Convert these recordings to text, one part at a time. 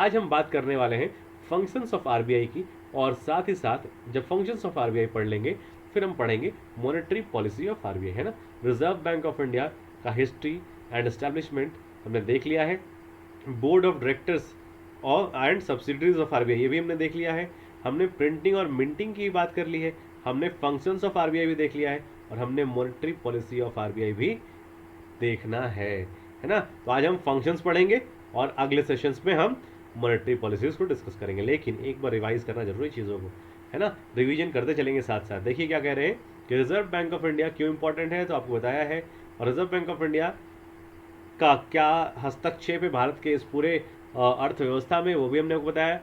आज हम बात करने वाले हैं फंक्शंस ऑफ आरबीआई की, और साथ ही साथ जब फंक्शंस ऑफ आरबीआई पढ़ लेंगे फिर हम पढ़ेंगे मॉनेटरी पॉलिसी ऑफ आरबीआई, है ना। रिजर्व बैंक ऑफ इंडिया का हिस्ट्री एंड एस्टैब्लिशमेंट हमने देख लिया है। बोर्ड ऑफ डायरेक्टर्स और एंड सब्सिडरीज ऑफ आरबीआई ये भी हमने देख लिया है। हमने प्रिंटिंग और मिंटिंग की बात कर ली है। हमने फंक्शंस ऑफ आरबीआई भी देख लिया है, और हमने मॉनेटरी पॉलिसी ऑफ आरबीआई भी देखना है ना। तो आज हम फंक्शंस पढ़ेंगे और अगले सेशंस में हम मॉनेटरी पॉलिसीज को डिस्कस करेंगे। लेकिन एक बार रिवाइज करना जरूरी चीज़ों को, है ना। रिवीजन करते चलेंगे साथ साथ। देखिए क्या कह रहे हैं कि रिजर्व बैंक ऑफ इंडिया क्यों इंपॉर्टेंट है, तो आपको बताया है। और रिजर्व बैंक ऑफ इंडिया का क्या हस्तक्षेप है भारत के इस पूरे अर्थव्यवस्था में, वो भी हमने आपको बताया।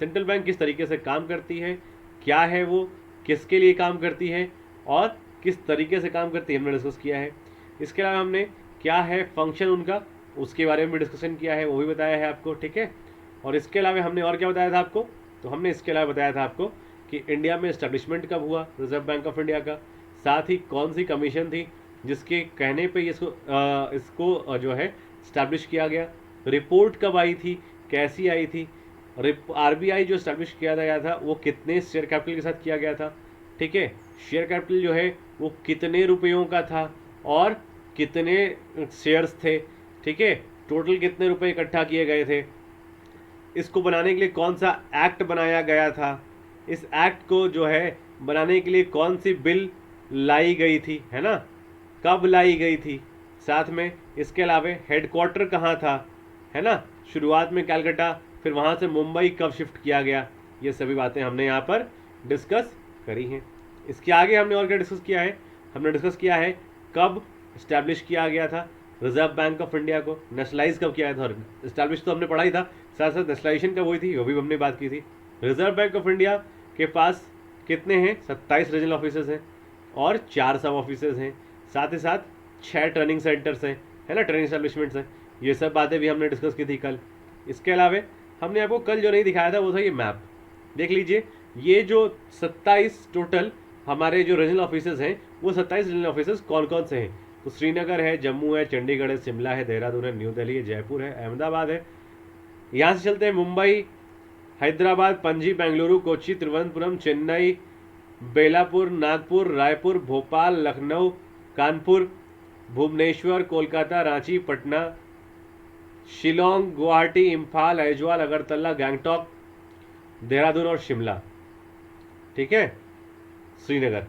सेंट्रल बैंक किस तरीके से काम करती है, क्या है वो, किसके लिए काम करती है और किस तरीके से काम करती है, हमने डिस्कस किया है। इसके अलावा हमने क्या है फंक्शन उनका, उसके बारे में भी डिस्कशन किया है, वो भी बताया है आपको, ठीक है। और इसके अलावा हमने और क्या बताया था आपको, तो हमने इसके अलावा बताया था आपको कि इंडिया में इस्टेब्लिशमेंट कब हुआ रिजर्व बैंक ऑफ इंडिया का, साथ ही कौन सी कमीशन थी जिसके कहने पे इसको जो है इस्टेब्लिश किया गया, रिपोर्ट कब आई थी, कैसी आई थी, आरबीआई जो इस्टेब्लिश किया गया था वो कितने शेयर कैपिटल के साथ किया गया था, ठीक है। शेयर कैपिटल जो है वो कितने रुपयों का था और कितने शेयर्स थे, ठीक है। टोटल कितने रुपए इकट्ठा किए गए थे, इसको बनाने के लिए कौन सा एक्ट बनाया गया था, इस एक्ट को जो है बनाने के लिए कौन सी बिल लाई गई थी, है ना, कब लाई गई थी, साथ में इसके अलावा हेडक्वार्टर कहाँ था, है ना। शुरुआत में कलकत्ता, फिर वहाँ से मुंबई कब शिफ्ट किया गया, ये सभी बातें हमने यहाँ पर डिस्कस करी हैं। इसके आगे हमने और क्या डिस्कस किया है, हमने डिस्कस किया है कब इस्टेब्लिश किया गया था रिजर्व बैंक ऑफ इंडिया को, नेशनलाइज कब किया था। इस्टेब्लिश तो हमने पढ़ा ही था, साथ साथ नेशनलाइजेशन कब हुई थी वो भी हमने बात की थी। रिजर्व बैंक ऑफ इंडिया के पास कितने हैं, 27 रीजनल ऑफिसर्स हैं और 4 सब ऑफिसर्स हैं, साथ ही साथ 6 ट्रेनिंग सेंटर्स हैं, है ना, ट्रेनिंग एस्टेब्लिशमेंट्स हैं। ये सब बातें भी हमने डिस्कस की थी कल। इसके अलावा हमने आपको कल जो नहीं दिखाया था वो था ये मैप, देख लीजिए। ये जो 27 टोटल हमारे जो रीजनल ऑफिसर्स हैं वो 27 रीजनल ऑफिसर्स कौन कौन से हैं, तो श्रीनगर है, जम्मू है, चंडीगढ़ है, शिमला है, देहरादून है, न्यू दिल्ली है, जयपुर है, अहमदाबाद है। यहाँ से चलते हैं मुंबई, हैदराबाद, पणजी, बेंगलुरु, कोच्चि, तिरुवनंतपुरम, चेन्नई, बेलापुर, नागपुर, रायपुर, भोपाल, लखनऊ, कानपुर, भुवनेश्वर, कोलकाता, रांची, पटना, शिलोंग, गुवाहाटी, इम्फाल, ऐजवाल, अगरतला, गैंगटॉक, देहरादून और शिमला, ठीक है, श्रीनगर।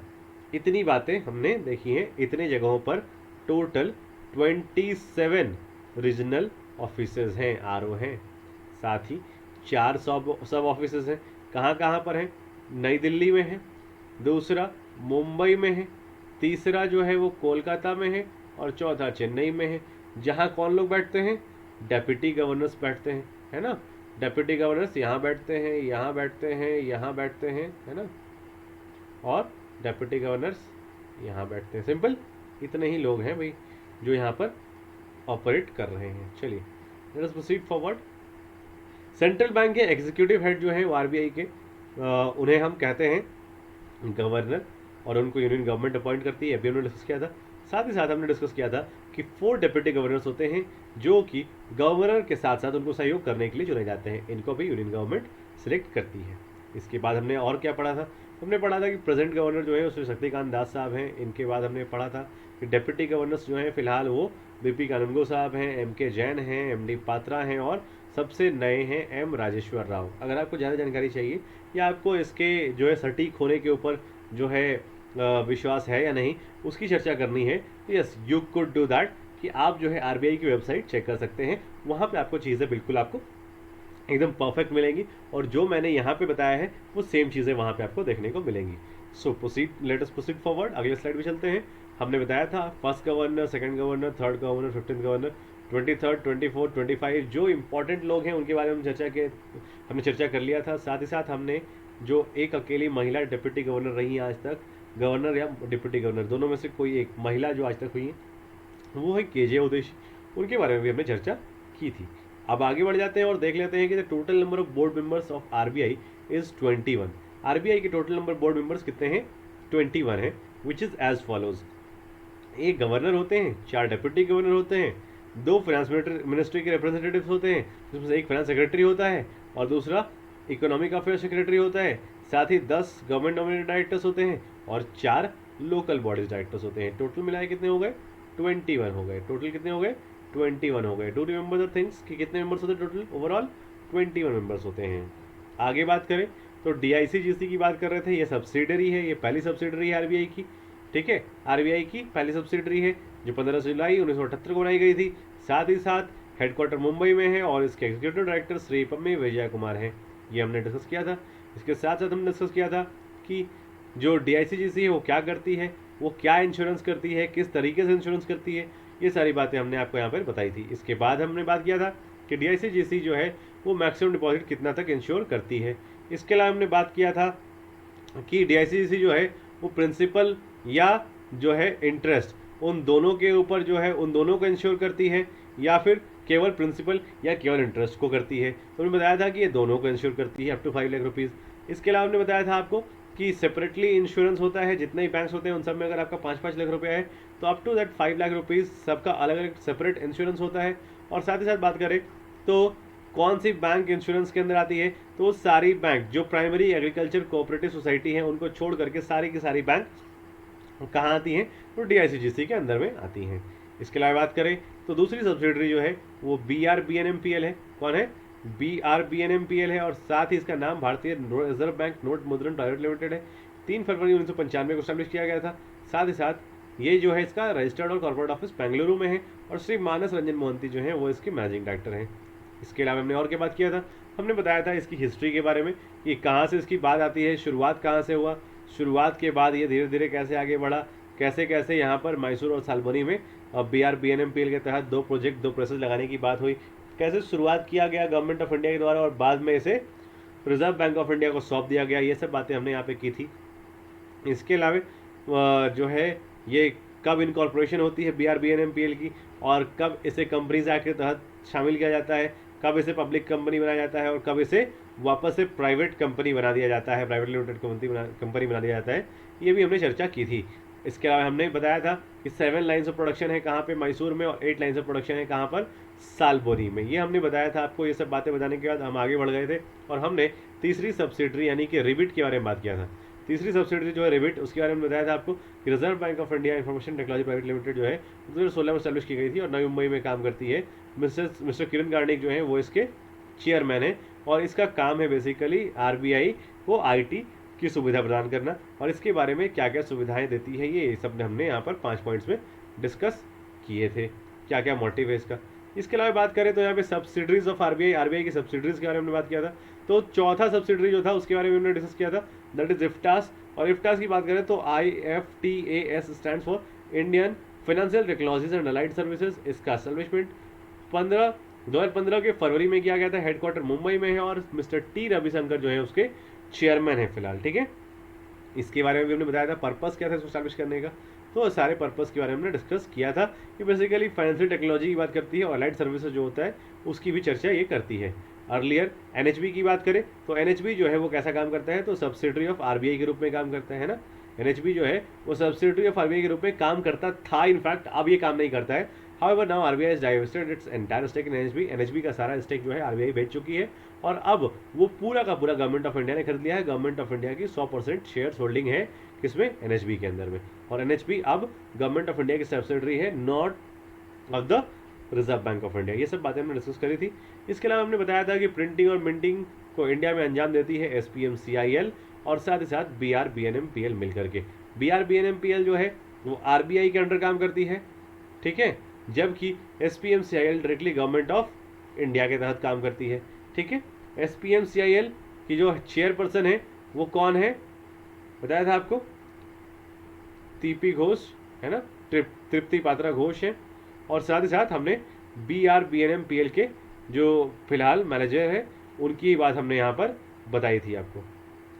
इतनी बातें हमने देखी हैं। इतने जगहों पर टोटल 27 रीजनल ऑफिसर्स हैं, आरओ हैं, साथ ही 4 सब ऑफिसर्स हैं। कहाँ कहाँ पर हैं, नई दिल्ली में है, दूसरा मुंबई में है, तीसरा जो है वो कोलकाता में है और चौथा चेन्नई में है। जहाँ कौन लोग बैठते हैं, डेप्यूटी गवर्नर्स बैठते हैं, है ना। डेप्यूटी गवर्नर्स यहाँ बैठते हैं, यहाँ बैठते हैं, यहाँ बैठते हैं, है ना, और डेप्यूटी गवर्नर्स यहाँ बैठते हैं। सिंपल इतने ही लोग हैं भाई जो यहाँ पर ऑपरेट कर रहे हैं। चलिए late us proceed forward. Central bank के एग्जीक्यूटिव हेड जो है वो आरबीआई के, उन्हें हम कहते हैं गवर्नर, और उनको यूनियन गवर्नमेंट अपॉइंट करती है, अभी हमने डिस्कस किया था। साथ ही साथ हमने डिस्कस किया था कि 4 डेप्यूटी गवर्नर्स होते हैं जो कि गवर्नर के साथ साथ उनको सहयोग करने के लिए चुने जाते हैं, इनको भी यूनियन गवर्नमेंट सिलेक्ट करती है। इसके बाद हमने और क्या पढ़ा था, हमने पढ़ा था कि प्रेजेंट गवर्नर जो है उसमें शक्तिकांत दास साहब हैं। इनके बाद हमने पढ़ा था कि डेप्यूटी गवर्नर्स जो हैं फिलहाल वो बीपी कानूनगो साहब हैं, एम के जैन हैं, एम डी पात्रा हैं, और सबसे नए हैं एम राजेश्वर राव। अगर आपको ज़्यादा जानकारी चाहिए या आपको इसके जो है सटीक होने के ऊपर जो है विश्वास है या नहीं उसकी चर्चा करनी है, तो yes you could do that, कि आप जो है आरबीआई की वेबसाइट चेक कर सकते हैं। वहाँ पे आपको चीज़ें बिल्कुल आपको एकदम परफेक्ट मिलेंगी, और जो मैंने यहाँ पे बताया है वो सेम चीज़ें वहाँ पे आपको देखने को मिलेंगी। So proceed, let us proceed forward. अगले स्लाइड पे चलते हैं। हमने बताया था first governor, second governor, third governor, 15th governor, 23rd, 24th, 25 जो इंपॉर्टेंट लोग हैं उनके बारे में हमने चर्चा कर लिया था। साथ ही साथ हमने जो एक अकेली महिला डिप्टी गवर्नर रही हैं आज तक, गवर्नर या डिप्टी गवर्नर दोनों में से कोई एक महिला जो आज तक हुई है वो है केजे उदेशी, उनके बारे में भी हमने चर्चा की थी। अब आगे बढ़ जाते हैं और देख लेते हैं कि the total number of board members of RBI is 21। RBI के टोटल नंबर बोर्ड मेंबर्स कितने हैं, 21 हैं, विच इज एज फॉलोज। एक गवर्नर होते हैं, 4 डेप्यूटी गवर्नर होते हैं, दो फाइनेंस मिनिस्ट्री के रिप्रेजेंटेटिव्स होते हैं, जिसमें से एक फाइनेंस सेक्रेटरी होता है और दूसरा इकोनॉमिक अफेयर सेक्रेटरी होता है। साथ ही 10 गवर्नमेंट नॉमिनेटेड डायरेक्टर्स होते हैं और 4 लोकल बॉडीज डायरेक्टर्स होते हैं। टोटल मिलाए कितने हो गए? 21 हो गए। टोटल कितने हो गए? 21 हो गए। डू रिमेंबर द थिंग्स कि कितने मेंबर्स होते हैं टोटल? ओवरऑल 21 मेंबर्स होते हैं। आगे बात करें तो DICGC की बात कर रहे थे, ये सब्सिडरी है, ये पहली सब्सिडरी है आरबीआई की। ठीक है, आरबीआई की पहली सब्सिडरी है जो 15 जुलाई 1978 को बनाई गई थी। साथ ही साथ हेडक्वार्टर मुंबई में है और इसके एग्जीक्यूटिव डायरेक्टर श्री पम्मी विजय कुमार हैं। ये हमने डिस्कस किया था। इसके साथ साथ हमने डिस्कस किया था कि जो DICGC है वो क्या करती है, वो क्या इंश्योरेंस करती है, किस तरीके से इंश्योरेंस करती है, ये सारी बातें हमने आपको यहाँ पर बताई थी। इसके बाद हमने बात किया था कि DICGC जो है वो मैक्सिमम डिपॉजिट कितना तक इंश्योर करती है। इसके अलावा हमने बात किया था कि DICGC जो है वो प्रिंसिपल या जो है इंटरेस्ट, उन दोनों के ऊपर जो है उन दोनों को इंश्योर करती है या फिर केवल प्रिंसिपल या केवल इंटरेस्ट को करती है। तो हमने बताया था कि ये दोनों को इंश्योर करती है अप टू 5 लाख रुपीज़। इसके अलावा हमने बताया था आपको कि सेपरेटली इंश्योरेंस होता है, जितने ही बैंक्स होते हैं उन सब में अगर आपका 5-5 लाख रुपया है तो up to that 5 lakh rupees सबका अलग अलग सेपरेट इंश्योरेंस होता है। और साथ ही साथ बात करें तो कौन सी बैंक इंश्योरेंस के अंदर आती है, तो सारी बैंक जो प्राइमरी एग्रीकल्चर कोऑपरेटिव सोसाइटी हैं उनको छोड़ करके सारी की सारी बैंक कहाँ आती हैं, तो DICGC के अंदर में आती हैं। इसके अलावा बात करें तो दूसरी सब्सिडरी जो है वो BRBNMPL है। कौन है? BRBNMPL है और साथ ही इसका नाम भारतीय रिजर्व बैंक नोट मुद्रण प्राइवेट लिमिटेड है। 3 फरवरी 1995 को स्टैब्लिश किया गया था। साथ ही साथ ये जो है इसका रजिस्टर्ड और कॉर्पोरेट ऑफिस बेंगलुरु में है और श्री मानस रंजन मोहंती जो है वो इसके मैनेजिंग डायरेक्टर हैं। इसके अलावा हमने और क्या बात किया था, हमने बताया था इसकी हिस्ट्री के बारे में कि कहाँ से इसकी बात आती है, शुरुआत कहाँ से हुआ, शुरुआत के बाद ये धीरे धीरे कैसे आगे बढ़ा, कैसे कैसे यहाँ पर मैसूर और सालबनी में BRBNMPL के तहत 2 प्रोजेक्ट 2 प्रेसेस लगाने की बात हुई, कैसे शुरुआत किया गया गवर्नमेंट ऑफ इंडिया के द्वारा और बाद में इसे रिजर्व बैंक ऑफ इंडिया को सौंप दिया गया। ये सब बातें हमने यहाँ पे की थी। इसके अलावा जो है ये कब इनकॉर्पोरेशन होती है BRBNMPL की और कब इसे कंपनीज एक्ट के तहत शामिल किया जाता है, कब इसे पब्लिक कंपनी बनाया जाता है और कब इसे वापस से प्राइवेट कंपनी बना दिया जाता है, प्राइवेट लिमिटेड कंपनी बना दिया जाता है, ये भी हमने चर्चा की थी। इसके अलावा हमने बताया था कि 7 लाइन्स ऑफ प्रोडक्शन है कहाँ पे, मैसूर में, और 8 लाइन्स ऑफ प्रोडक्शन है कहाँ पर, सालबोनी में। ये हमने बताया था आपको। ये सब बातें बताने के बाद हम आगे बढ़ गए थे और हमने तीसरी सब्सिडरी यानी कि रिबिट के बारे में बात किया था। तीसरी सब्सिडरी जो है रिबिट, उसके बारे में बताया था आपको कि reserve bank of India information technology private limited जो है 2016 में स्टैब्लिश की गई थी और नई मुंबई में काम करती है। मिस्टर किरण गार्निक जो है वो इसके चेयरमैन है और इसका काम है बेसिकली आरबीआई को IT की सुविधा प्रदान करना और इसके बारे में क्या क्या सुविधाएं देती है ये सब ने हमने यहाँ पर 5 पॉइंट्स में डिस्कस किए थे, क्या क्या मोटिव है इसका। इसके अलावा बात करें तो यहाँ पे सब्सिडरीज ऑफ आरबीआई की सब्सिडरीज के बारे में हमने बात किया था। तो चौथा सब्सिडरी जो था उसके बारे में हमने डिस्कस किया था, दैट इज इफ्टास। और इफ्टास की बात करें तो IFTAS stand for Indian financial technologies and allied services. इसका एस्टेब्लिशमेंट 2015 के फरवरी में किया गया था। हेडक्वार्टर मुंबई में है और मिस्टर T रविशंकर जो है उसके चेयरमैन है फिलहाल। ठीक है, इसके बारे में भी हमने बताया था पर्पस क्या था इसको स्टैब्लिश करने का। तो सारे पर्पस के बारे में हमने डिस्कस किया था कि बेसिकली फाइनेंशियल टेक्नोलॉजी की बात करती है और अलाइड सर्विसेज जो होता है उसकी भी चर्चा ये करती है। अर्लियर NHB की बात करें तो NHB जो है वो कैसा काम करता है, तो सब्सिडरी ऑफ RBI के रूप में काम करता है ना। NHB जो है वो सब्सिडरी ऑफ RBI के रूप में काम करता था, इनफैक्ट अब ये काम नहीं करता है। However, now RBI has divested its entire stake in NHB। NHB का सारा स्टेक जो है RBI बेच चुकी है और अब वो पूरा का पूरा गवर्नमेंट ऑफ इंडिया ने खरीद लिया है। गवर्नमेंट ऑफ इंडिया की 100% शेयर्स होल्डिंग है किसमें, NHB के अंदर में। और NHB अब गवर्नमेंट ऑफ इंडिया की सब्सिडरी है, not of the reserve bank of India. ये सब बातें हमने डिस्कस करी थी। इसके अलावा हमने बताया था कि प्रिंटिंग और मिंटिंग को इंडिया में अंजाम देती है SPMCIL और साथ ही साथ BRBNMPL मिलकर के। BRBNMPL जो है वो RBI के अंडर काम करती है, ठीक है, जबकि SPMCIL directly government of India के तहत काम करती है। ठीक है, SPMCIL की जो चेयरपर्सन है वो कौन है, बताया था आपको, TP घोष है ना, तृप्ति पात्रा घोष है। और साथ ही साथ हमने BRBNMPL के जो फिलहाल मैनेजर है उनकी बात हमने यहाँ पर बताई थी आपको।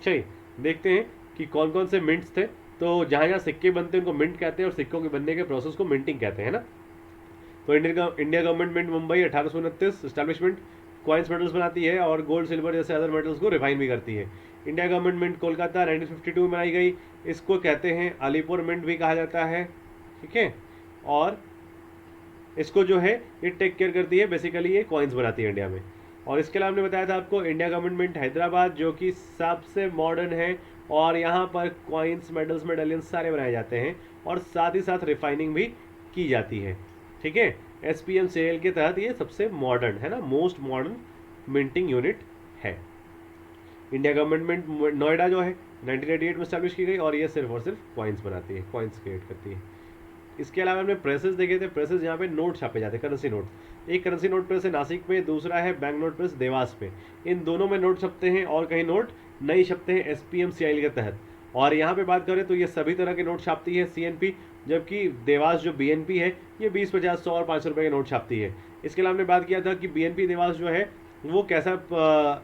चलिए देखते हैं कि कौन कौन से मिंट्स थे। तो जहाँ जहाँ सिक्के बनते हैं उनको मिंट कहते हैं और सिक्कों के बनने के प्रोसेस को मिंटिंग कहते हैं ना। तो India government mint Mumbai 1829 establishment coins metals बनाती है और गोल्ड सिल्वर जैसे अदर मेटल्स को रिफाइन भी करती है। इंडिया गवर्नमेंट मिंट कोलकाता 1952 में बनाई गई, इसको कहते हैं अलीपुर मिंट भी कहा जाता है। ठीक है, और इसको जो है ये टेक केयर करती है, बेसिकली ये कॉइन्स बनाती है इंडिया में। और इसके अलावा हमने बताया था आपको इंडिया गवर्नमेंट हैदराबाद, जो कि सबसे मॉडर्न है, और यहाँ पर कॉइन्स, मेडल्स, मेडलियंस सारे बनाए जाते हैं, और साथ ही साथ रिफाइनिंग भी की जाती है। ठीक है, SPMCL के तहत ये सबसे मॉडर्न है ना, मोस्ट मॉडर्न मिंटिंग यूनिट है। इंडिया गवर्नमेंट नोएडा जो है 1988 में स्टैब्लिश की गई, और ये सिर्फ और सिर्फ कॉइन्स बनाती है, कॉइन्स क्रिएट करती है। इसके अलावा हमने प्रेसेस देखे थे, प्रेसेस जहाँ पे नोट छापे जाते हैं, करेंसी नोट। एक करेंसी नोट प्रेस है नासिक में, दूसरा है बैंक नोट प्रेस देवास में। इन दोनों में नोट छपते हैं और कहीं नोट नहीं छपते हैं SPMCL के तहत। और यहाँ पे बात करें तो ये सभी तरह के नोट छापती है CNP, जबकि देवास जो BNP है ये 20, 50, 100 और 500 रुपये के नोट छापती है। इसके अलावा हमने बात किया था कि BNP देवास जो है वो कैसा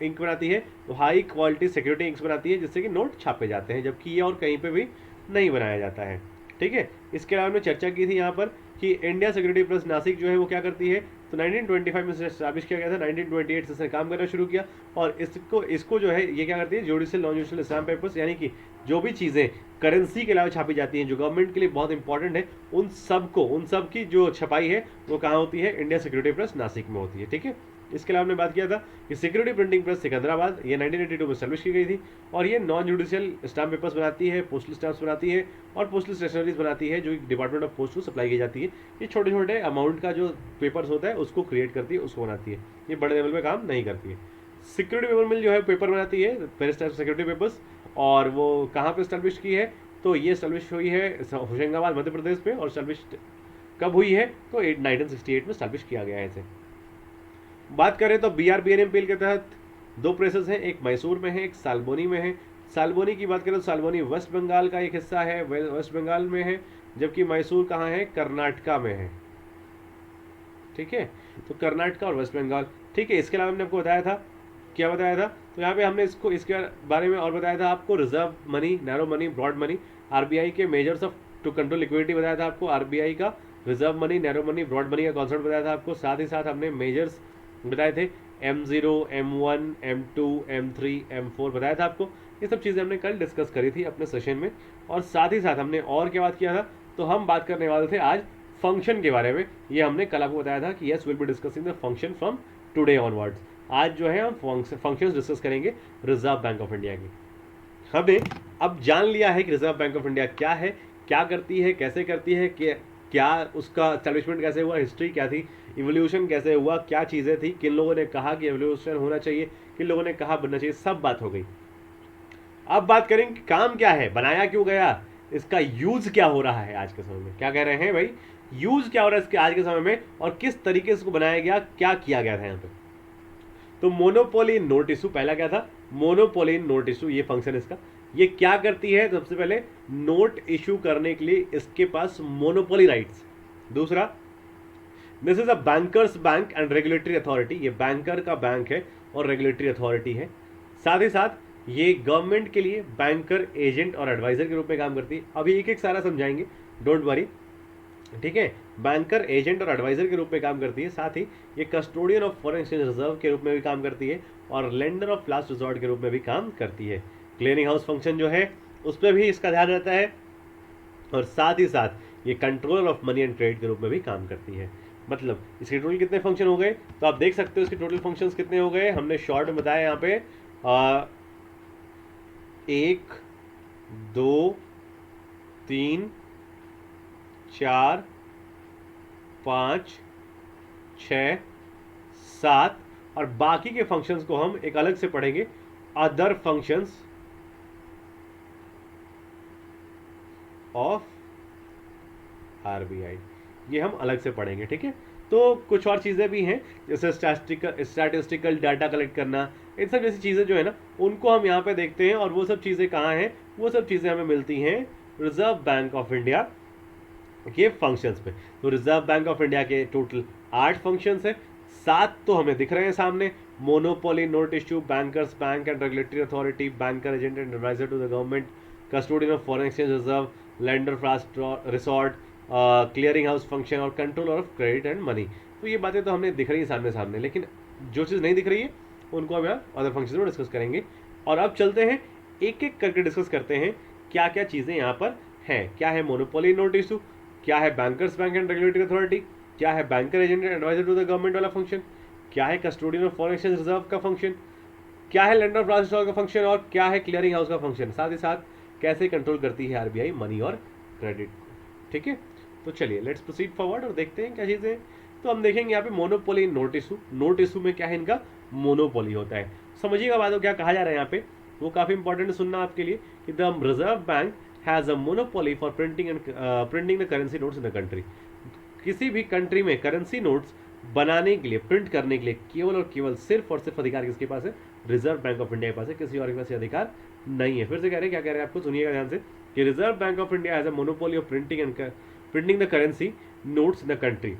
इंक बनाती है, तो हाई क्वालिटी सिक्योरिटी इंक्स बनाती है, जिससे कि नोट छापे जाते हैं, जबकि ये और कहीं पे भी नहीं बनाया जाता है। ठीक है, इसके अलावा हमने चर्चा की थी यहाँ पर कि इंडिया सिक्योरिटी प्रेस नासिक जो है वो क्या करती है, तो 1925 में इसे स्टैब्लिश किया गया था, 1928 से इसने काम करना शुरू किया। और इसको जो है ये क्या करती है, judicial non judicial stamp papers, यानी कि जो भी चीज़ें करेंसी के अलावा छापी जाती हैं जो गवर्नमेंट के लिए बहुत इंपॉर्टेंट है, उन सब की जो छपाई है वो कहाँ होती है, इंडिया सिक्योरिटी प्रेस नासिक में होती है। ठीक है, इसके अलावा हमने बात किया था कि सिक्योरिटी प्रिंटिंग प्रेस सिकंदराबाद, ये 1982 में स्टैब्लिश की गई थी, और ये नॉन जुडिशियल स्टैम्प पेपर्स बनाती है, पोस्टल स्टैम्प्स बनाती है, और पोस्टल स्टेशनरीज बनाती है, जो डिपार्टमेंट ऑफ पोस्ट को सप्लाई की जाती है। ये छोटे छोटे अमाउंट का जो पेपर्स होता है उसको क्रिएट करती है, उसको बनाती है, ये बड़े लेवल पे काम नहीं करती है। सिक्योरिटी पेपर मिल जो है पेपर बनाती है, वेरियस टाइप सिक्योरिटी पेपर्स, और वो कहाँ पे स्टैब्लिश की है, तो ये स्टैब्लिश हुई है होशंगाबाद मध्य प्रदेश में। और स्टैब्लिश कब हुई है, तो 1968 में स्टैब्लिश किया गया है इसे। बात करें तो BRBNMPL के तहत दो प्रेसेस हैं, एक मैसूर में है, एक सालबोनी में है। सालबोनी की बात करें तो सालबोनी वेस्ट बंगाल का एक हिस्सा है, वेस्ट बंगाल में है, जबकि मैसूर कहाँ है, कर्नाटका में है। ठीक है, तो कर्नाटका और वेस्ट बंगाल। ठीक है, इसके अलावा हमने आपको बताया था, क्या बताया था, तो यहाँ पे हमने इसके बारे में और बताया था आपको, reserve money, narrow money, broad money, RBI के measures of to control liquidity बताया था आपको, RBI का reserve money, narrow money, broad money का कॉन्सेप्ट बताया था आपको। साथ ही साथ हमने मेजर्स बताए थे, M0, M1, M2, M3, M4 बताया था आपको। ये सब चीज़ें हमने कल डिस्कस करी थी अपने सेशन में। और साथ ही साथ हमने और क्या बात किया था, तो हम बात करने वाले थे आज फंक्शन के बारे में। ये हमने कल आपको बताया था कि yes will be discussing the function from today onwards. आज जो है हम फंक्शंस डिस्कस करेंगे रिजर्व बैंक ऑफ इंडिया की। हमने अब जान लिया है कि रिजर्व बैंक ऑफ इंडिया क्या है, क्या करती है, कैसे करती है, क्या उसका एस्टैब्लिशमेंट कैसे हुआ, हिस्ट्री क्या थी, इवोल्यूशन कैसे हुआ, क्या चीज़ें थी, किन लोगों ने कहा कि इवोल्यूशन होना चाहिए, किन लोगों ने कहा बनना चाहिए, सब बात हो गई। अब बात करें कि काम क्या है, बनाया क्यों गया, इसका यूज क्या हो रहा है आज के समय में। क्या कह रहे हैं भाई, यूज क्या हो रहा है इसके आज के समय में, और किस तरीके से इसको बनाया गया, क्या किया गया था यहाँ पे। तो मोनोपोली इन नोट इशू, पहला क्या था, मोनोपोली इन नोट इशू, ये फंक्शन इसका, ये क्या करती है, सबसे पहले नोट इशू करने के लिए इसके पास मोनोपोली राइट्स। दूसरा, this is a bankers bank and regulatory authority, ये बैंकर का बैंक है और रेगुलेटरी अथॉरिटी है। साथ ही साथ ये गवर्नमेंट के लिए बैंकर, एजेंट और एडवाइजर के रूप में काम करती है। अभी एक एक सारा समझाएंगे, डोंट वरी। ठीक है, बैंकर, एजेंट और एडवाइजर के रूप में काम करती है। साथ ही ये custodian of foreign exchange reserve के रूप में भी काम करती है, और लेंडर ऑफ लास्ट रिजॉर्ट के रूप में भी काम करती है। क्लियरिंग हाउस फंक्शन जो है उस पर भी इसका ध्यान रहता है, और साथ ही साथ ये controller of money and trade के रूप में भी काम करती है। मतलब इसके टोटल कितने फंक्शन हो गए, तो आप देख सकते हो इसके टोटल फंक्शंस कितने हो गए। हमने शॉर्ट में बताया यहाँ पे 1, 2, 3, 4, 5, 6, 7, और बाकी के फंक्शंस को हम एक अलग से पढ़ेंगे, अदर फंक्शंस ऑफ RBI, ये हम अलग से पढ़ेंगे। ठीक है, तो कुछ और चीज़ें भी हैं, जैसे स्टैटिस्टिकल डाटा कलेक्ट करना, इन सब जैसी चीज़ें जो है ना, उनको हम यहाँ पे देखते हैं। और वो सब चीज़ें कहाँ हैं, वो सब चीज़ें हमें मिलती हैं रिजर्व बैंक ऑफ इंडिया के फंक्शंस पे। तो रिजर्व बैंक ऑफ इंडिया के टोटल 8 फंक्शंस हैं, 7 तो हमें दिख रहे हैं सामने, monopoly, note issue, bankers bank and regulatory authority, banker, agent and adviser to the government, custodian of foreign exchange reserve, lender fast resort, clearing house function और controller of credit and money. तो ये बातें तो हमने दिख रही है सामने सामने, लेकिन जो चीज़ नहीं दिख रही है उनको हम यहाँ अदर फंक्शन में डिस्कस करेंगे। और अब चलते हैं एक एक करके डिस्कस करते हैं क्या क्या चीज़ें यहाँ पर हैं। क्या है मोनोपोली नोट इशू, क्या है bankers bank and regulatory authority, क्या है banker agent and adviser to the government वाला फंक्शन, क्या है custodian of foreign exchange reserve का फंक्शन, क्या है लेंडर ऑफ लास्ट का फंक्शन, और क्या है क्लियरिंग हाउस का फंक्शन। साथ ही साथ कैसे कंट्रोल करती है आरबीआई मनी और क्रेडिट को। ठीक है, तो चलिए लेट्स प्रोसीड फॉरवर्ड और देखते हैं क्या चीज़ें हैं। तो हम देखेंगे यहाँ पे monopoly note issue. Note issue में क्या है, इनका मोनोपोली होता है। समझिएगा बात को क्या कहा जा रहा है यहाँ पे, वो काफ़ी इंपॉर्टेंट सुनना आपके लिए कि the reserve bank has a monopoly for printing the currency notes in the country. किसी भी कंट्री में करेंसी नोट्स बनाने के लिए, प्रिंट करने के लिए केवल और केवल सिर्फ और सिर्फ अधिकार किसके पास है, रिजर्व बैंक ऑफ इंडिया के पास है, किसी और के पास अधिकार नहीं है। फिर से कह रहे हैं, क्या कह रहे हैं आपको, सुनिएगा ध्यान से कि reserve bank of India has a monopoly of printing the currency notes in the country,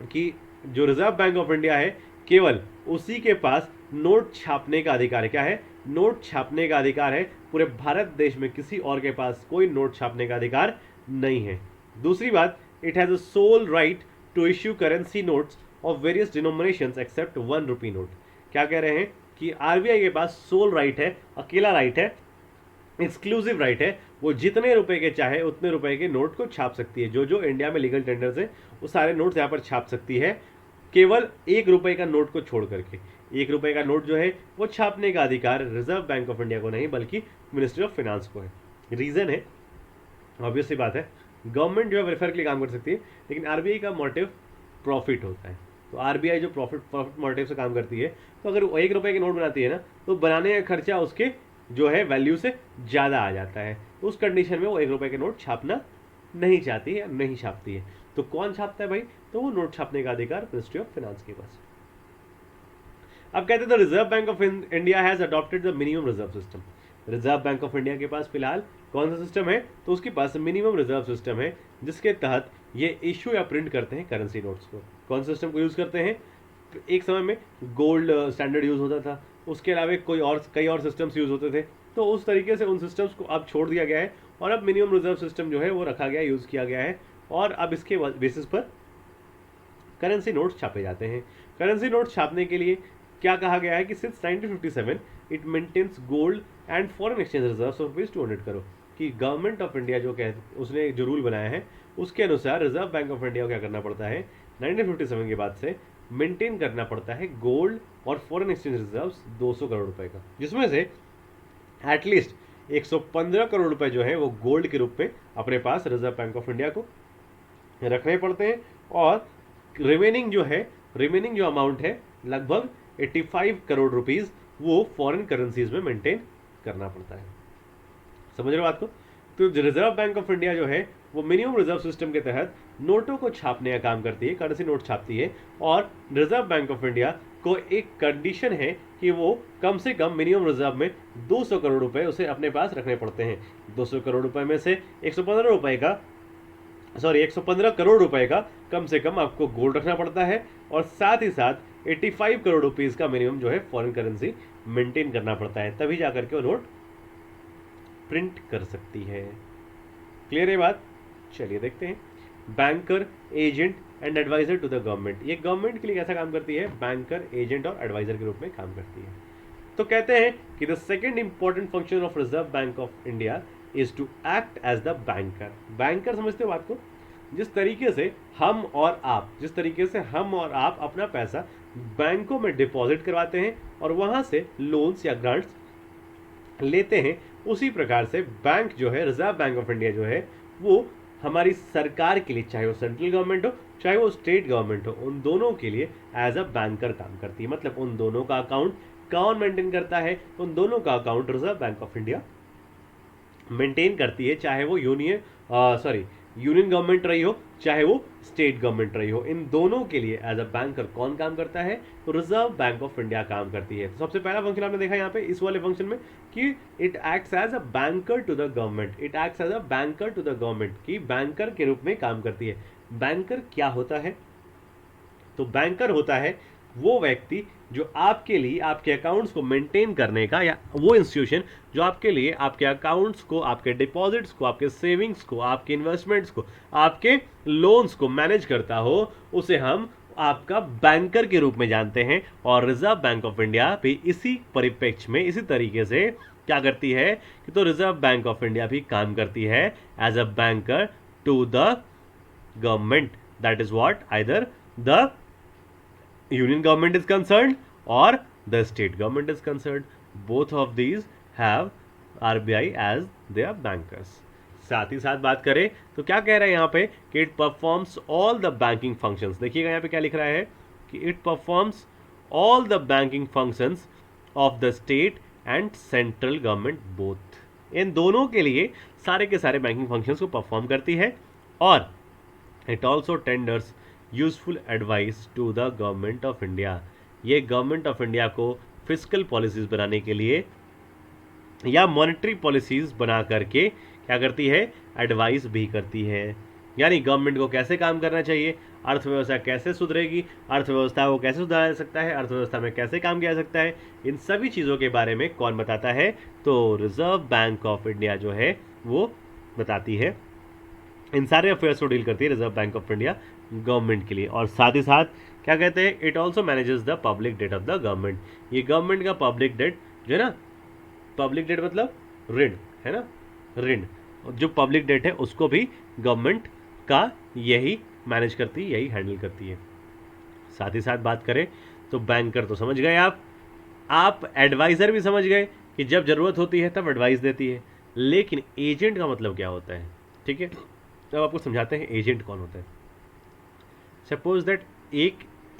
कि जो रिजर्व बैंक ऑफ इंडिया है केवल उसी के पास नोट छापने का अधिकार है। क्या है, नोट छापने का अधिकार है। पूरे भारत देश में किसी और के पास कोई नोट छापने का अधिकार नहीं है। दूसरी बात, it has a sole right to issue currency notes of various denominations except 1 rupee note. क्या कह रहे हैं कि आरबीआई के पास सोल राइट है, अकेला राइट है, एक्सक्लूसिव राइट है, वो जितने रुपए के चाहे उतने रुपए के नोट को छाप सकती है। जो जो इंडिया में लीगल टेंडर्स है वो सारे नोट्स यहाँ पर छाप सकती है, केवल 1 रुपए का नोट को छोड़ करके। 1 रुपए का नोट जो है वो छापने का अधिकार रिजर्व बैंक ऑफ इंडिया को नहीं बल्कि मिनिस्ट्री ऑफ फाइनेंस को है। रीजन है, ऑब्वियस सी बात है, गवर्नमेंट जो है वेलफेयर के लिए काम कर सकती है, लेकिन आरबीआई का मोटिव प्रॉफिट होता है। तो आरबीआई जो प्रॉफिट मोटिव से काम करती है, तो अगर वो 1 रुपए के नोट बनाती है ना, तो बनाने का खर्चा उसके जो है वैल्यू से ज़्यादा आ जाता है। तो उस कंडीशन में वो 1 रुपए के नोट छापना नहीं चाहती है, नहीं छापती है। तो कौन छापता है भाई, तो वो नोट छापने का अधिकार मिनिस्ट्री ऑफ फाइनेंस के पास। अब कहते हैं the reserve bank of India has adopted the minimum reserve system. Reserve bank of India के पास फिलहाल कौन सा सिस्टम है, तो उसके पास मिनिमम रिजर्व सिस्टम है, जिसके तहत ये इशू या प्रिंट करते हैं करेंसी नोट्स को। कौन सा सिस्टम को यूज़ करते हैं, एक समय में गोल्ड स्टैंडर्ड यूज़ होता था, उसके अलावा कई और सिस्टम्स यूज़ होते थे। तो उस तरीके से उन सिस्टम्स को अब छोड़ दिया गया है और अब मिनिमम रिजर्व सिस्टम जो है वो रखा गया, यूज़ किया गया है, और अब इसके बेसिस पर करेंसी नोट्स छापे जाते हैं। करेंसी नोट्स छापने के लिए क्या कहा गया है कि since 1957 it maintains gold and foreign exchange reserves of rupees 200 crore. कि गवर्नमेंट ऑफ इंडिया जो उसने जो रूल बनाया है उसके अनुसार रिजर्व बैंक ऑफ इंडिया को क्या करना पड़ता है, 1957 के बाद से मेंटेन करना पड़ता है गोल्ड और फॉरेन एक्सचेंज रिजर्व्स 200 करोड़ रुपए का, जिसमें से एटलीस्ट 115 करोड़ रुपए जो है वो गोल्ड के रूप में अपने पास रिजर्व बैंक ऑफ इंडिया को रखने पड़ते हैं, और रिमेनिंग जो अमाउंट है लगभग 85 करोड़ रुपीस वो फॉरेन करेंसीज में मेंटेन करना पड़ता है। समझ रहे हो बात को। तो रिजर्व बैंक ऑफ इंडिया जो है वो मिनिमम रिजर्व सिस्टम के तहत नोटों को छापने का काम करती है, करेंसी नोट छापती है, और रिजर्व बैंक ऑफ इंडिया को एक कंडीशन है कि वो कम से कम मिनिमम रिजर्व में 200 करोड़ रुपए उसे अपने पास रखने पड़ते हैं। 200 करोड़ रुपए में से 115 करोड़ रुपए का कम से कम आपको गोल्ड रखना पड़ता है, और साथ ही साथ 85 करोड़ रुपीस का मिनिमम जो है फॉरेन करेंसी मेंटेन करना पड़ता है, तभी जाकर के वो नोट प्रिंट कर सकती है। क्लियर है बात। चलिए देखते हैं, banker agent and adviser to the government. ये गवर्नमेंट के लिए कैसा काम करती है, बैंकर एजेंट और एडवाइजर के रूप में काम करती है। तो कहते हैं कि the second important function of reserve bank of India is to act as the banker. Banker समझते हो बात को, जिस तरीके से हम और आप अपना पैसा बैंकों में डिपॉजिट करवाते हैं और वहां से लोन्स या ग्रांट्स लेते हैं, उसी प्रकार से बैंक जो है, रिजर्व बैंक ऑफ इंडिया जो है, वो हमारी सरकार के लिए, चाहे वो सेंट्रल गवर्नमेंट हो चाहे वो स्टेट गवर्नमेंट हो, उन दोनों के लिए एज अ बैंकर काम करती है। मतलब उन दोनों का अकाउंट कौन मेंटेन करता है, उन दोनों का account reserve bank of India maintain करती है, चाहे वो यूनियन गवर्नमेंट रही हो चाहे वो स्टेट गवर्नमेंट रही हो। इन दोनों के लिए एज अ बैंकर कौन काम करता है, तो रिजर्व बैंक ऑफ इंडिया काम करती है। तो सबसे पहला फंक्शन आपने देखा यहाँ पे इस वाले फंक्शन में कि it acts as a banker to the government. It acts as a banker to the government, की बैंकर के रूप में काम करती है। बैंकर क्या होता है, तो बैंकर होता है वो व्यक्ति जो आपके लिए आपके अकाउंट्स को मेंटेन करने का, या वो इंस्टीट्यूशन जो आपके लिए आपके अकाउंट्स को, आपके डिपॉजिट्स को, आपके सेविंग्स को, आपके इन्वेस्टमेंट्स को, आपके लोन्स को मैनेज करता हो, उसे हम आपका बैंकर के रूप में जानते हैं। और रिजर्व बैंक ऑफ इंडिया भी इसी परिप्रेक्ष्य में, इसी तरीके से क्या करती है कि तो रिजर्व बैंक ऑफ इंडिया भी काम करती है as a banker to the government. That is what either the union government is concerned or the state government is concerned. Both of these have RBI as their bankers. साथ ही साथ बात करें तो क्या कह रहा है यहाँ पे कि it performs all the banking functions. देखिएगा यहाँ पे क्या लिख रहा है कि it performs all the banking functions of the state and central government both. इन दोनों के लिए सारे के सारे बैंकिंग फंक्शंस को परफॉर्म करती है. और it also tenders useful advice to the government of India. ये गवर्नमेंट ऑफ इंडिया को फिजिकल पॉलिसीज़ बनाने के लिए या मॉनेटरी पॉलिसीज़ बना करके क्या करती है, एडवाइस भी करती है. यानी गवर्नमेंट को कैसे काम करना चाहिए, अर्थव्यवस्था कैसे सुधरेगी, अर्थव्यवस्था को कैसे सुधारा जा सकता है, अर्थव्यवस्था में कैसे काम किया जा सकता है, इन सभी चीज़ों के बारे में कौन बताता है, तो रिजर्व बैंक ऑफ इंडिया जो है वो बताती है. इन सारे अफेयर्स को डील करती है reserve bank of India government के लिए. और साथ ही साथ क्या कहते हैं, it also manages the public debt of the government. ये गवर्नमेंट का पब्लिक डेट जो है ना, पब्लिक डेट मतलब ऋण है ना, ऋण जो पब्लिक डेट है उसको भी गवर्नमेंट का यही मैनेज करती है, यही हैंडल करती है. साथ ही साथ बात करें तो बैंकर तो समझ गए आप एडवाइज़र भी समझ गए कि जब ज़रूरत होती है तब एडवाइस देती है. लेकिन एजेंट का मतलब क्या होता है, ठीक है, अब आपको समझाते हैं एजेंट कौन होता है. सपोज दैट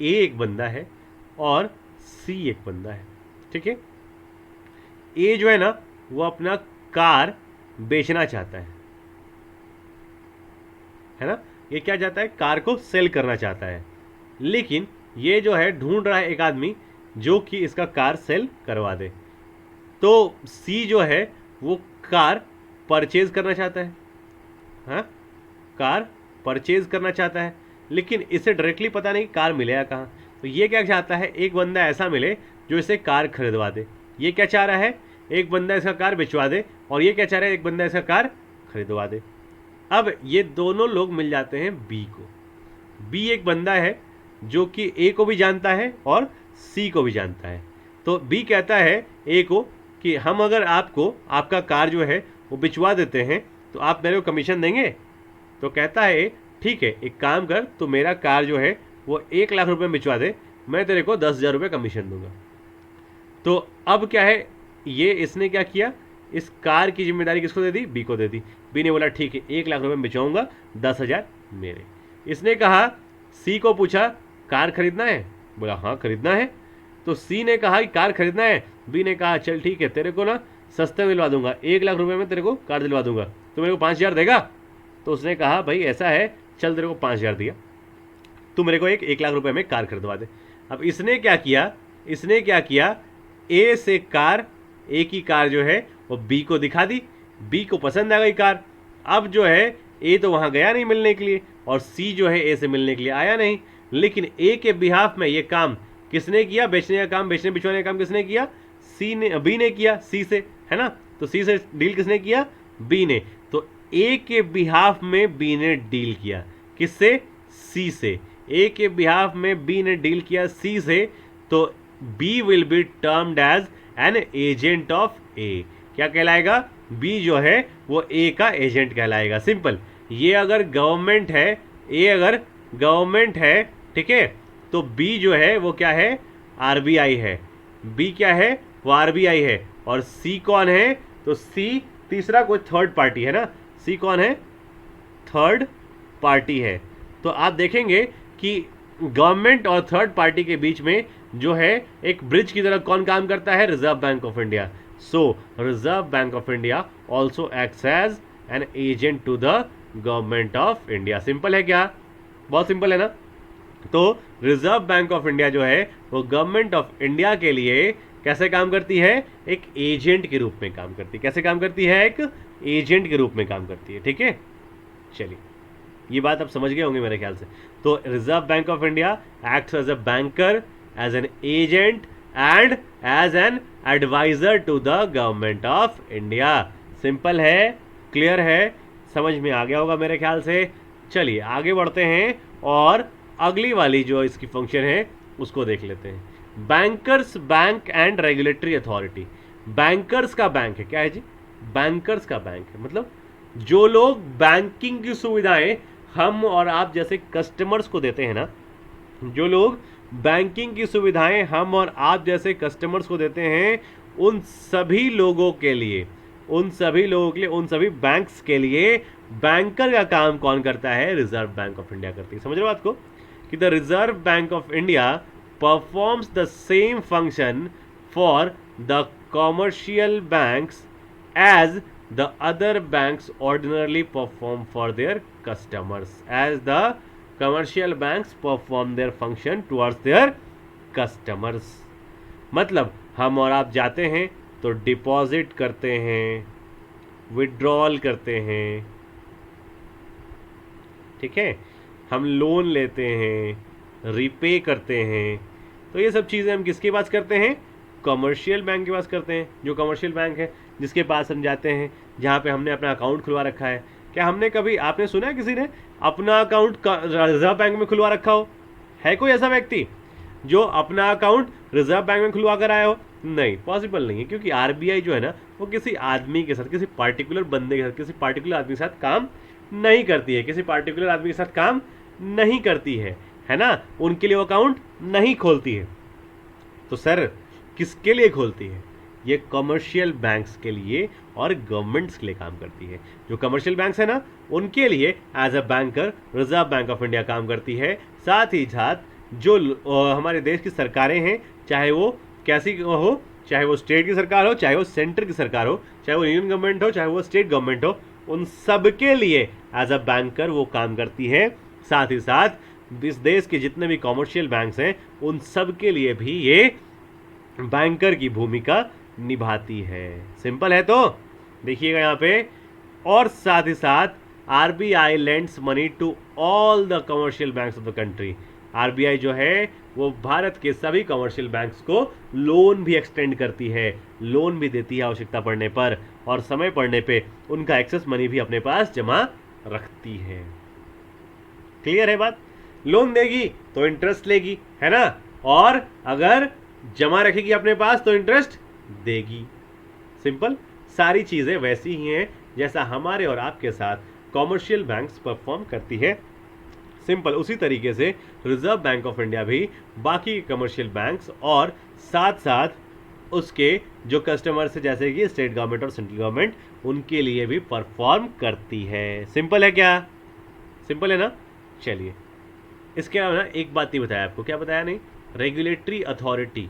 एक बंदा है और सी एक बंदा है, ठीक है. ए जो है ना वो अपना कार बेचना चाहता है ना, ये क्या चाहता है, कार को सेल करना चाहता है. लेकिन ये जो है ढूंढ रहा है एक आदमी जो कि इसका कार सेल करवा दे. तो सी जो है वो कार परचेज करना चाहता है, हाँ, कार परचेज करना चाहता है, लेकिन इसे डायरेक्टली पता नहीं कार मिलेगा कहाँ. तो ये क्या चाहता है, एक बंदा ऐसा मिले जो इसे कार खरीदवा दे. ये क्या चाह रहा है, एक बंदा इसका कार बेचवा दे, और ये क्या चाह रहा है, एक बंदा इसका कार खरीदवा दे. अब ये दोनों लोग मिल जाते हैं बी को. बी एक बंदा है जो कि ए को भी जानता है और सी को भी जानता है. तो बी कहता है ए को कि हम अगर आपको आपका कार जो है वो बिचवा देते हैं तो आप मेरे को कमीशन देंगे. तो कहता है ठीक है, एक काम कर, तो मेरा कार जो है वो 1 लाख रुपए में बिचवा दे, मैं तेरे को 10,000 रुपये कमीशन दूंगा. तो अब क्या है, ये इसने क्या किया, इस कार की जिम्मेदारी किसको दे दी, बी को दे दी. बी ने बोला ठीक है 1 लाख रुपए में बिचवाऊंगा, 10,000 मेरे. इसने कहा, सी को पूछा कार खरीदना है, बोला हाँ खरीदना है. तो सी ने कहा कि कार खरीदना है, बी ने कहा चल ठीक है, तेरे को ना सस्ते में दिलवा दूंगा, 1 लाख रुपए में तेरे को कार दिलवा दूंगा, तो मेरे को 5,000 देगा. तो उसने कहा भाई ऐसा है, चल तेरे को 5,000 दिया, तू मेरे को 1 लाख रुपए में कार खरीदवा दे. अब इसने क्या किया, ए से कार, ए की कार जो है वो बी को दिखा दी, बी को पसंद आ गई कार. अब जो है ए तो वहाँ गया नहीं मिलने के लिए, और सी जो है ए से मिलने के लिए आया नहीं. लेकिन ए के बिहाफ में ये काम किसने किया, बेचने का काम, बेचने बिचवाने का काम किसने किया, बी ने किया, सी से, है ना. तो सी से डील किसने किया, बी ने. तो ए के बिहाफ में बी ने डील किया, किससे, सी से. ए के बिहाफ में बी ने डील किया सी से, तो B will be termed as an agent of A. क्या कहलाएगा, बी जो है वो ए का एजेंट कहलाएगा. सिंपल. ये अगर गवर्नमेंट है, ए अगर गवर्नमेंट है, ठीक है, तो बी जो है वो क्या है, आरबीआई है. बी क्या है, वो आरबीआई है. और सी कौन है, तो सी तीसरा कोई थर्ड पार्टी है ना. सी कौन है, थर्ड पार्टी है. तो आप देखेंगे कि गवर्नमेंट और थर्ड पार्टी के बीच में जो है एक ब्रिज की तरह कौन काम करता है, reserve bank of India. So reserve bank of India also acts as an agent to the government of India. Simple है क्या, बहुत सिंपल है ना. तो रिजर्व बैंक ऑफ इंडिया जो है वो गवर्नमेंट ऑफ इंडिया के लिए कैसे काम करती है, एक एजेंट के रूप में काम करती है. कैसे काम करती है, एक एजेंट के रूप में काम करती है. ठीक है, चलिए ये बात आप समझ गए होंगे मेरे ख्याल से. तो reserve bank of India acts as a banker, as an agent and as an adviser to the government of India. Simple है, क्लियर है, समझ में आ गया होगा मेरे ख्याल से. चलिए आगे बढ़ते हैं और अगली वाली जो इसकी फंक्शन है उसको देख लेते हैं. Bankers bank and regulatory authority. Bankers का बैंक है, क्या है जी, बैंकर्स का बैंक है, मतलब जो लोग बैंकिंग की सुविधाएं हम और आप जैसे कस्टमर्स को देते हैं ना, जो लोग बैंकिंग की सुविधाएं हम और आप जैसे कस्टमर्स को देते हैं, उन सभी लोगों के लिए, उन सभी लोगों के लिए, उन सभी बैंक्स के लिए बैंकर का काम कौन करता है? रिजर्व बैंक ऑफ इंडिया करती है। समझ रहे हो बात को? कि the reserve bank of India performs the same function for the commercial banks as the other banks ordinarily perform for their customers, as the commercial banks perform their function towards their customers। मतलब हम और आप जाते हैं तो deposit करते हैं, withdrawal करते हैं, ठीक है, हम लोन लेते हैं, रिपे करते हैं। तो ये सब चीज़ें हम किसके पास करते हैं? कमर्शियल बैंक के पास करते हैं। जो कमर्शियल बैंक है जिसके पास हम जाते हैं, जहाँ पे हमने अपना अकाउंट खुलवा रखा है। क्या हमने कभी, आपने सुना है किसी ने अपना अकाउंट रिजर्व बैंक में खुलवा रखा हो? है कोई ऐसा व्यक्ति जो अपना अकाउंट रिजर्व बैंक में खुलवा कर आया हो? नहीं, पॉसिबल नहीं है, क्योंकि आरबीआई जो है ना, वो किसी आदमी के साथ, किसी पार्टिकुलर बंदे के साथ, किसी पार्टिकुलर आदमी के साथ काम नहीं करती है, किसी पार्टिकुलर आदमी के साथ काम नहीं करती है ना, उनके लिए वो अकाउंट नहीं खोलती है। तो सर किसके लिए खोलती है? ये कमर्शियल बैंक्स के लिए और गवर्नमेंट्स के लिए काम करती है। जो कमर्शियल बैंक्स है ना, उनके लिए as a banker reserve bank of India काम करती है। साथ ही साथ जो हमारे देश की सरकारें हैं, चाहे वो कैसी हो, चाहे वो स्टेट की सरकार हो, चाहे वो सेंटर की सरकार हो, चाहे वो यूनियन गवर्नमेंट हो, चाहे वो स्टेट गवर्नमेंट हो, उन सब के लिए एज अ बैंकर वो काम करती है। साथ ही साथ इस देश के जितने भी कमर्शियल बैंक्स हैं, उन सब के लिए भी ये बैंकर की भूमिका निभाती है। सिंपल है, तो देखिएगा यहाँ पे। और साथ ही साथ RBI lends money to all the commercial banks of the country. RBI जो है वो भारत के सभी कमर्शियल बैंक्स को लोन भी एक्सटेंड करती है, लोन भी देती है आवश्यकता पड़ने पर, और समय पड़ने पे उनका एक्सेस मनी भी अपने पास जमा रखती है। क्लियर है बात? लोन देगी तो इंटरेस्ट लेगी, है ना, और अगर जमा रखेगी अपने पास तो इंटरेस्ट देगी। सिंपल। सारी चीजें वैसी ही हैं जैसा हमारे और आपके साथ कॉमर्शियल बैंक्स परफॉर्म करती है। सिंपल उसी तरीके से रिजर्व बैंक ऑफ इंडिया भी बाकी कमर्शियल बैंक्स और साथ साथ उसके जो कस्टमर्स है, जैसे कि स्टेट गवर्नमेंट और सेंट्रल गवर्नमेंट, उनके लिए भी परफॉर्म करती है। सिंपल है क्या? सिंपल है ना? चलिए, इसके अलावा ना एक बात नहीं बताया आपको। क्या बताया? नहीं, रेगुलेटरी अथॉरिटी।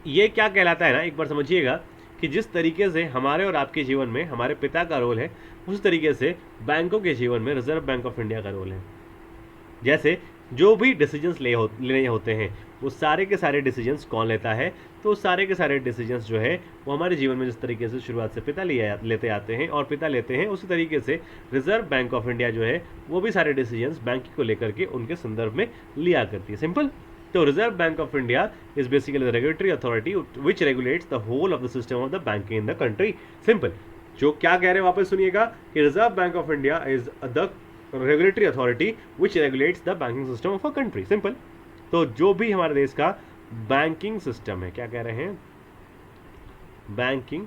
ये क्या कहलाता है ना, एक बार समझिएगा कि जिस तरीके से हमारे और आपके जीवन में हमारे पिता का रोल है, उस तरीके से बैंकों के जीवन में रिजर्व बैंक ऑफ इंडिया का रोल है। जैसे जो भी डिसीजंस लेने होते हैं, वो सारे के सारे डिसीजंस कौन लेता है? तो सारे के सारे डिसीजंस जो है वो हमारे जीवन में जिस तरीके से शुरुआत से पिता लेते आते हैं और पिता लेते हैं, उसी तरीके से रिजर्व बैंक ऑफ इंडिया जो है वो भी सारे डिसीजंस बैंक को लेकर के उनके संदर्भ में लिया करती है। सिंपल। तो reserve bank of India is basically the regulatory authority which regulates the whole of the system of the banking in the country. Simple. जो क्या कह रहे हैं वापस सुनिएगा कि reserve bank of India is the regulatory authority which regulates the banking system of a country. Simple. तो जो भी हमारे देश का बैंकिंग सिस्टम है, क्या कह रहे हैं? Banking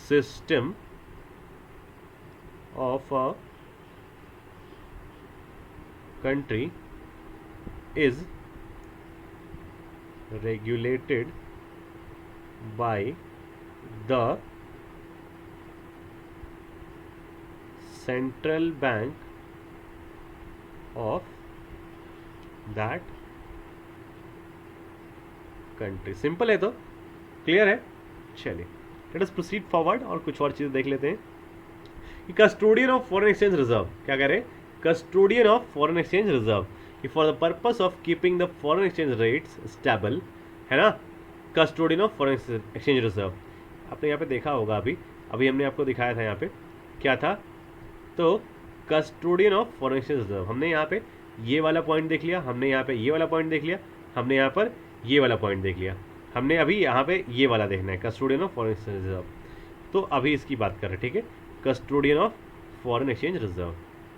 system of a country is regulated by the central bank of that country। Simple है, तो क्लियर है। चलिए, लेट अस प्रोसीड फॉरवर्ड और कुछ और चीज़ें देख लेते हैं। Custodian of foreign exchange reserve, क्या कह रहे हैं? Custodian of foreign exchange reserve for the purpose of keeping the foreign exchange rates stable, है ना। Custodian of foreign exchange reserve आपने यहाँ पे देखा होगा, अभी हमने आपको दिखाया था यहाँ पे क्या था। तो custodian of foreign exchange reserve, हमने यहाँ पे ये वाला पॉइंट देख लिया, हमने यहाँ पे ये वाला पॉइंट देख लिया, हमने यहाँ पर ये वाला पॉइंट देख लिया, हमने अभी यहाँ पे ये वाला देखना है, custodian of foreign exchange reserve. तो अभी इसकी बात कर रहे हैं, ठीक है। Custodian of foreign exchange reserve,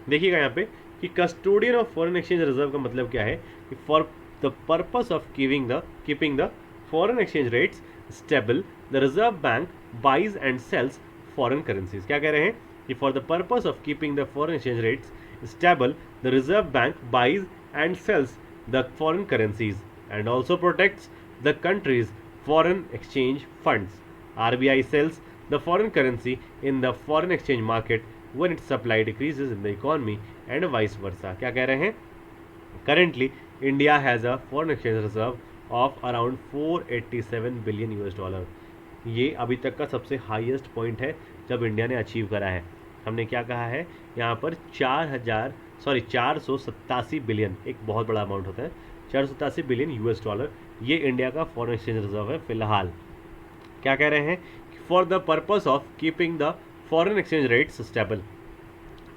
देखिएगा यहाँ पे कि custodian of foreign exchange reserve का मतलब क्या है कि for the purpose of keeping the foreign exchange rates stable the reserve bank buys and sells foreign currencies. क्या कह रहे हैं कि for the purpose of keeping the foreign exchange rates stable, the Reserve Bank buys and sells the foreign currencies and also protects the country's foreign exchange funds. RBI sells the foreign currency in the foreign exchange market when its supply decreases in the economy and vice versa. क्या कह रहे हैं? Currently, India has a foreign exchange reserve of around 487 billion US dollar. ये अभी तक का सबसे highest point है जब इंडिया ने अचीव करा है. हमने क्या कहा है यहाँ पर 487 बिलियन, एक बहुत बड़ा अमाउंट होता है, 487 बिलियन US डॉलर ये इंडिया का फॉरेन एक्सचेंज रिजर्व है फिलहाल. क्या कह रहे हैं? For the purpose of keeping the foreign exchange rates stable.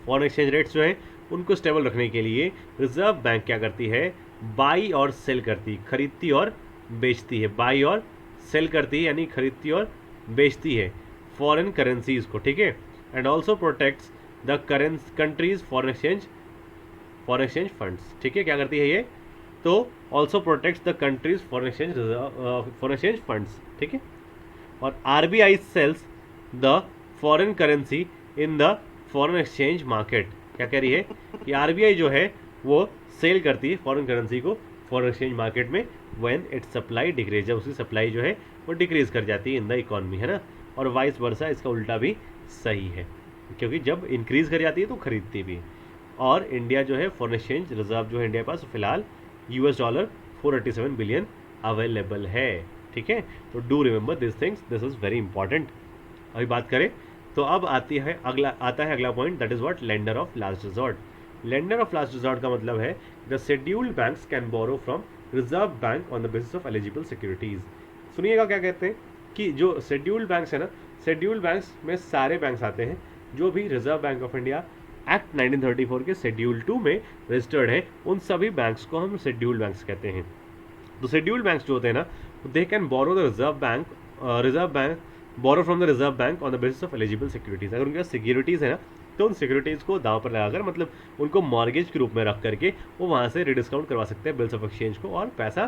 Foreign exchange rates जो है उनको स्टेबल रखने के लिए रिजर्व बैंक क्या करती है? बाई और सेल करती, खरीदती और बेचती है. बाई और सेल करती है यानी खरीदती और बेचती है फॉरेन करेंसीज को, ठीक है. And also protects the country's foreign exchange funds, ठीक है. क्या करती है ये? तो also protects the country's foreign exchange funds, ठीक है. और RBI sells the foreign currency in the foreign exchange market. क्या कह रही है कि आरबीआई जो है वो सेल करती है फॉरेन करेंसी को फॉरेन एक्सचेंज मार्केट में व्हेन इट्स सप्लाई डिक्रीज, जब उसकी सप्लाई जो है वो डिक्रीज कर जाती है इन द इकोनॉमी, है ना. और वाइस वर्सा, इसका उल्टा भी सही है क्योंकि जब इंक्रीज कर जाती है तो खरीदती भी. और इंडिया जो है फॉरेन एक्सचेंज रिजर्व जो है इंडिया के पास फिलहाल US डॉलर 487 बिलियन अवेलेबल है, ठीक है. तो do remember this things, this is very important. अभी बात करें तो अब आता है अगला point, that is what? Lender of last resort. Lender of last resort का मतलब है the scheduled banks can borrow from reserve bank on the basis of eligible securities. सुनिएगा क्या कहते हैं कि जो शेड्यूल्ड बैंक्स है ना, शेड्यूल्ड बैंक्स में सारे बैंक्स आते हैं जो भी reserve bank of India act 1934 के शेड्यूल 2 में रजिस्टर्ड है. उन सभी बैंक्स को हम शेड्यूल्ड बैंक्स कहते हैं. तो शेड्यूल्ड बैंक्स जो होते हैं ना, they can borrow the reserve bank borrow from the reserve bank on the basis of eligible securities. अगर उनके पास सिक्योरिटीज़ है ना तो उन सिक्योरिटीज़ को दांव पर लगाकर, मतलब उनको मॉर्गेज के रूप में रख करके वो वहाँ से रिडिस्काउंट करवा सकते हैं बिल्स ऑफ एक्सचेंज को और पैसा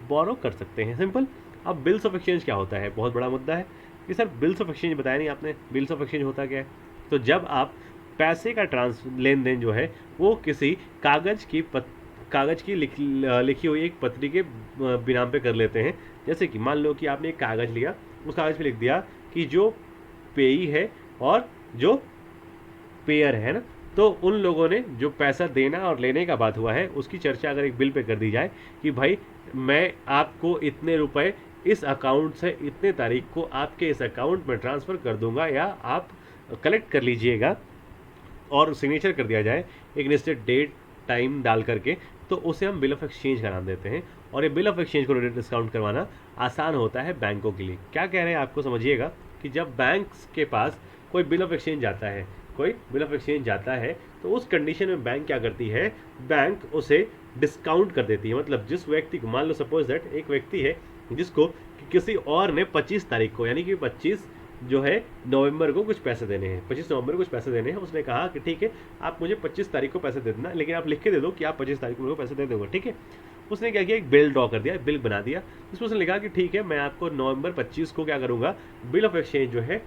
बोरो कर सकते हैं. सिंपल. अब बिल्स ऑफ एक्सचेंज क्या होता है? बहुत बड़ा मुद्दा है कि सर बिल्स ऑफ एक्सचेंज बताया नहीं आपने. बिल्स ऑफ एक्सचेंज होता क्या है? तो जब आप पैसे का लेन देन जो है वो किसी कागज़ की लिखी हुई एक पत्री के बिनाम पे कर लेते हैं. जैसे कि मान लो कि आपने एक कागज़ लिया, उस कागज़ पे लिख दिया कि जो पेई है और जो पेयर है ना, तो उन लोगों ने जो पैसा देना और लेने का बात हुआ है उसकी चर्चा अगर एक बिल पे कर दी जाए कि भाई मैं आपको इतने रुपए इस अकाउंट से इतने तारीख को आपके इस अकाउंट में ट्रांसफ़र कर दूंगा या आप कलेक्ट कर लीजिएगा, और सिग्नेचर कर दिया जाए एक निश्चित डेट टाइम डाल करके, तो उसे हम बिल ऑफ एक्सचेंज का नाम देते हैं. और ये बिल ऑफ एक्सचेंज को डिस्काउंट करवाना आसान होता है बैंकों के लिए. क्या कह रहे हैं आपको समझिएगा कि जब बैंक्स के पास कोई बिल ऑफ एक्सचेंज जाता है तो उस कंडीशन में बैंक क्या करती है? बैंक उसे डिस्काउंट कर देती है. मतलब जिस व्यक्ति को, मान लो सपोज दैट एक व्यक्ति है जिसको किसी और ने 25 तारीख को, यानी कि 25 जो है नवंबर को कुछ पैसे देने हैं, 25 नवंबर को कुछ पैसे देने हैं. उसने कहा कि ठीक है आप मुझे 25 तारीख को पैसे दे देना, लेकिन आप लिख के दे दो कि आप 25 तारीख को पैसे दे दोगे, ठीक है. उसने क्या किया? एक बिल ड्रॉ कर दिया, बिल बना दिया. इसमें उसने लिखा कि ठीक है मैं आपको नवंबर 25 को क्या करूँगा? बिल ऑफ एक्सचेंज जो है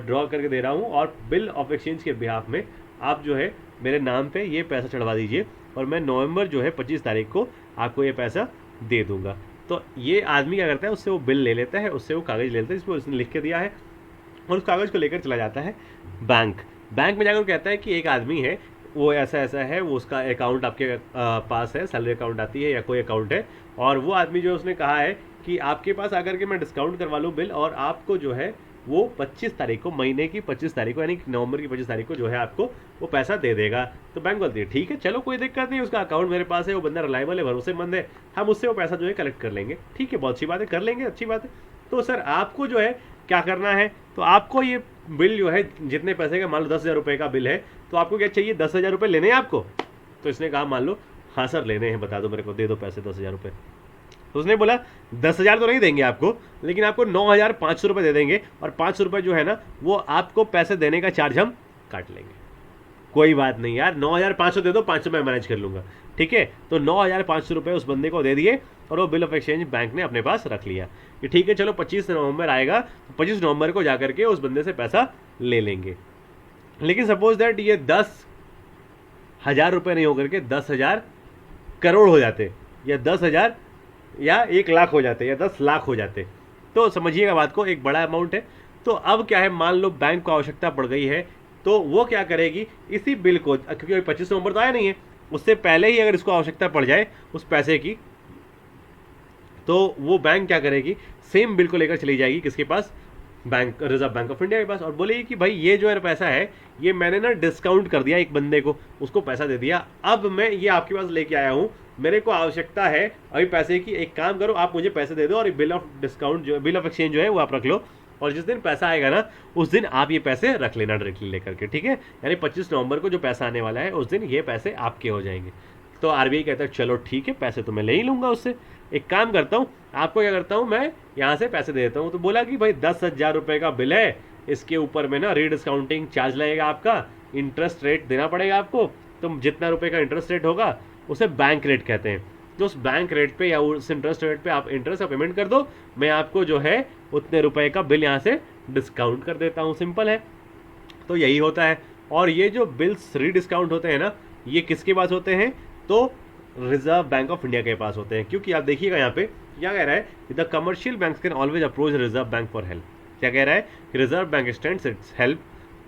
ड्रॉ करके दे रहा हूँ, और बिल ऑफ एक्सचेंज के बिहाफ में आप जो है मेरे नाम पे ये पैसा चढ़वा दीजिए और मैं नवंबर जो है 25 तारीख को आपको ये पैसा दे दूंगा. तो ये आदमी क्या करता है? उससे वो बिल ले लेता है, उससे वो कागज़ ले लेता है जिसमें उसने लिख के दिया है, और उस कागज़ को लेकर चला जाता है बैंक में जाकर कहता है कि एक आदमी है, वो ऐसा है, वो उसका अकाउंट आपके पास है, सैलरी अकाउंट आती है या कोई अकाउंट है, और वो आदमी जो उसने कहा है कि आपके पास आकर के मैं डिस्काउंट करवा लूँ बिल, और आपको जो है वो 25 तारीख को, महीने की 25 तारीख को, यानी नवंबर की 25 तारीख को जो है आपको वो पैसा दे देगा. तो बैंक बोलती है ठीक है चलो कोई दिक्कत नहीं, उसका अकाउंट मेरे पास है, वो बंदा रिलायबल है, भरोसेमंद है, हम उससे वो पैसा जो है कलेक्ट कर लेंगे. ठीक है, बहुत अच्छी बात है, कर लेंगे, अच्छी बात है. तो सर आपको जो है क्या करना है? तो आपको ये बिल जो है जितने पैसे का, मान लो 10,000 रुपये का बिल है, तो आपको क्या चाहिए? 10,000 रुपये लेने हैं आपको. तो इसने कहा मान लो हाँ सर लेने हैं, बता दो मेरे को, दे दो पैसे 10,000 रुपये. तो उसने बोला 10,000 तो नहीं देंगे आपको, लेकिन आपको 9,500 रुपये दे देंगे, और 500 रुपये जो है ना वो आपको पैसे देने का चार्ज हम काट लेंगे. कोई बात नहीं यार, 9,500 दे दो, 500 मैं मैनेज कर लूँगा. ठीक है, तो 9,500 रुपये उस बंदे को दे दिए, और वो बिल ऑफ एक्सचेंज बैंक ने अपने पास रख लिया कि ठीक है चलो 25 नवंबर आएगा, तो 25 नवंबर को जा करके उस बंदे से पैसा ले लेंगे. लेकिन सपोज दैट ये 10 1000 रुपये नहीं होकर के 10,000 करोड़ हो जाते, या 10,000 या 1 लाख हो जाते, या 10 लाख हो जाते। तो समझिएगा बात को, एक बड़ा अमाउंट है। तो अब क्या है, मान लो बैंक को आवश्यकता पड़ गई है, तो वो क्या करेगी, इसी बिल को, क्योंकि 25 नवंबर तो आया नहीं है, उससे पहले ही अगर इसको आवश्यकता पड़ जाए उस पैसे की, तो वो बैंक क्या करेगी, सेम बिल को लेकर चली जाएगी किसके पास, bank, reserve bank of India के पास, और बोलेगी कि भाई ये जो है पैसा है, ये मैंने ना डिस्काउंट कर दिया एक बंदे को, उसको पैसा दे दिया, अब मैं ये आपके पास लेके आया हूँ, मेरे को आवश्यकता है अभी पैसे की, एक काम करो आप मुझे पैसे दे दो, और बिल ऑफ डिस्काउंट जो बिल ऑफ एक्सचेंज जो है वो आप रख लो, और जिस दिन पैसा आएगा ना उस दिन आप ये पैसे रख लेना डायरेक्टली लेकर के, ठीक है। यानी 25 नवंबर को जो पैसा आने वाला है उस दिन ये पैसे आपके हो जाएंगे। तो आरबीआई कहता है चलो ठीक है, पैसे तो मैं ले ही लूंगा उससे, एक काम करता हूँ, आपको क्या करता हूँ, मैं यहाँ से पैसे दे देता हूँ। तो बोला कि भाई 10,000 रुपये का बिल है, इसके ऊपर में ना रीडिस्काउंटिंग चार्ज लगेगा आपका, इंटरेस्ट रेट देना पड़ेगा आपको, तो जितना रुपये का इंटरेस्ट रेट होगा उसे बैंक रेट कहते हैं, तो उस बैंक रेट पे या उस इंटरेस्ट रेट पे आप इंटरेस्ट का पेमेंट कर दो, मैं आपको जो है उतने रुपए का बिल यहाँ से डिस्काउंट कर देता हूँ, सिंपल है। तो यही होता है। और ये जो बिल्स रीडिस्काउंट होते हैं ना, ये किसके पास होते हैं, तो रिजर्व बैंक ऑफ इंडिया के पास होते हैं, क्योंकि आप देखिएगा यहाँ पे क्या कह रहा है, the commercial banks can always approach reserve bank for help. क्या कह रहा है कि reserve bank extends its help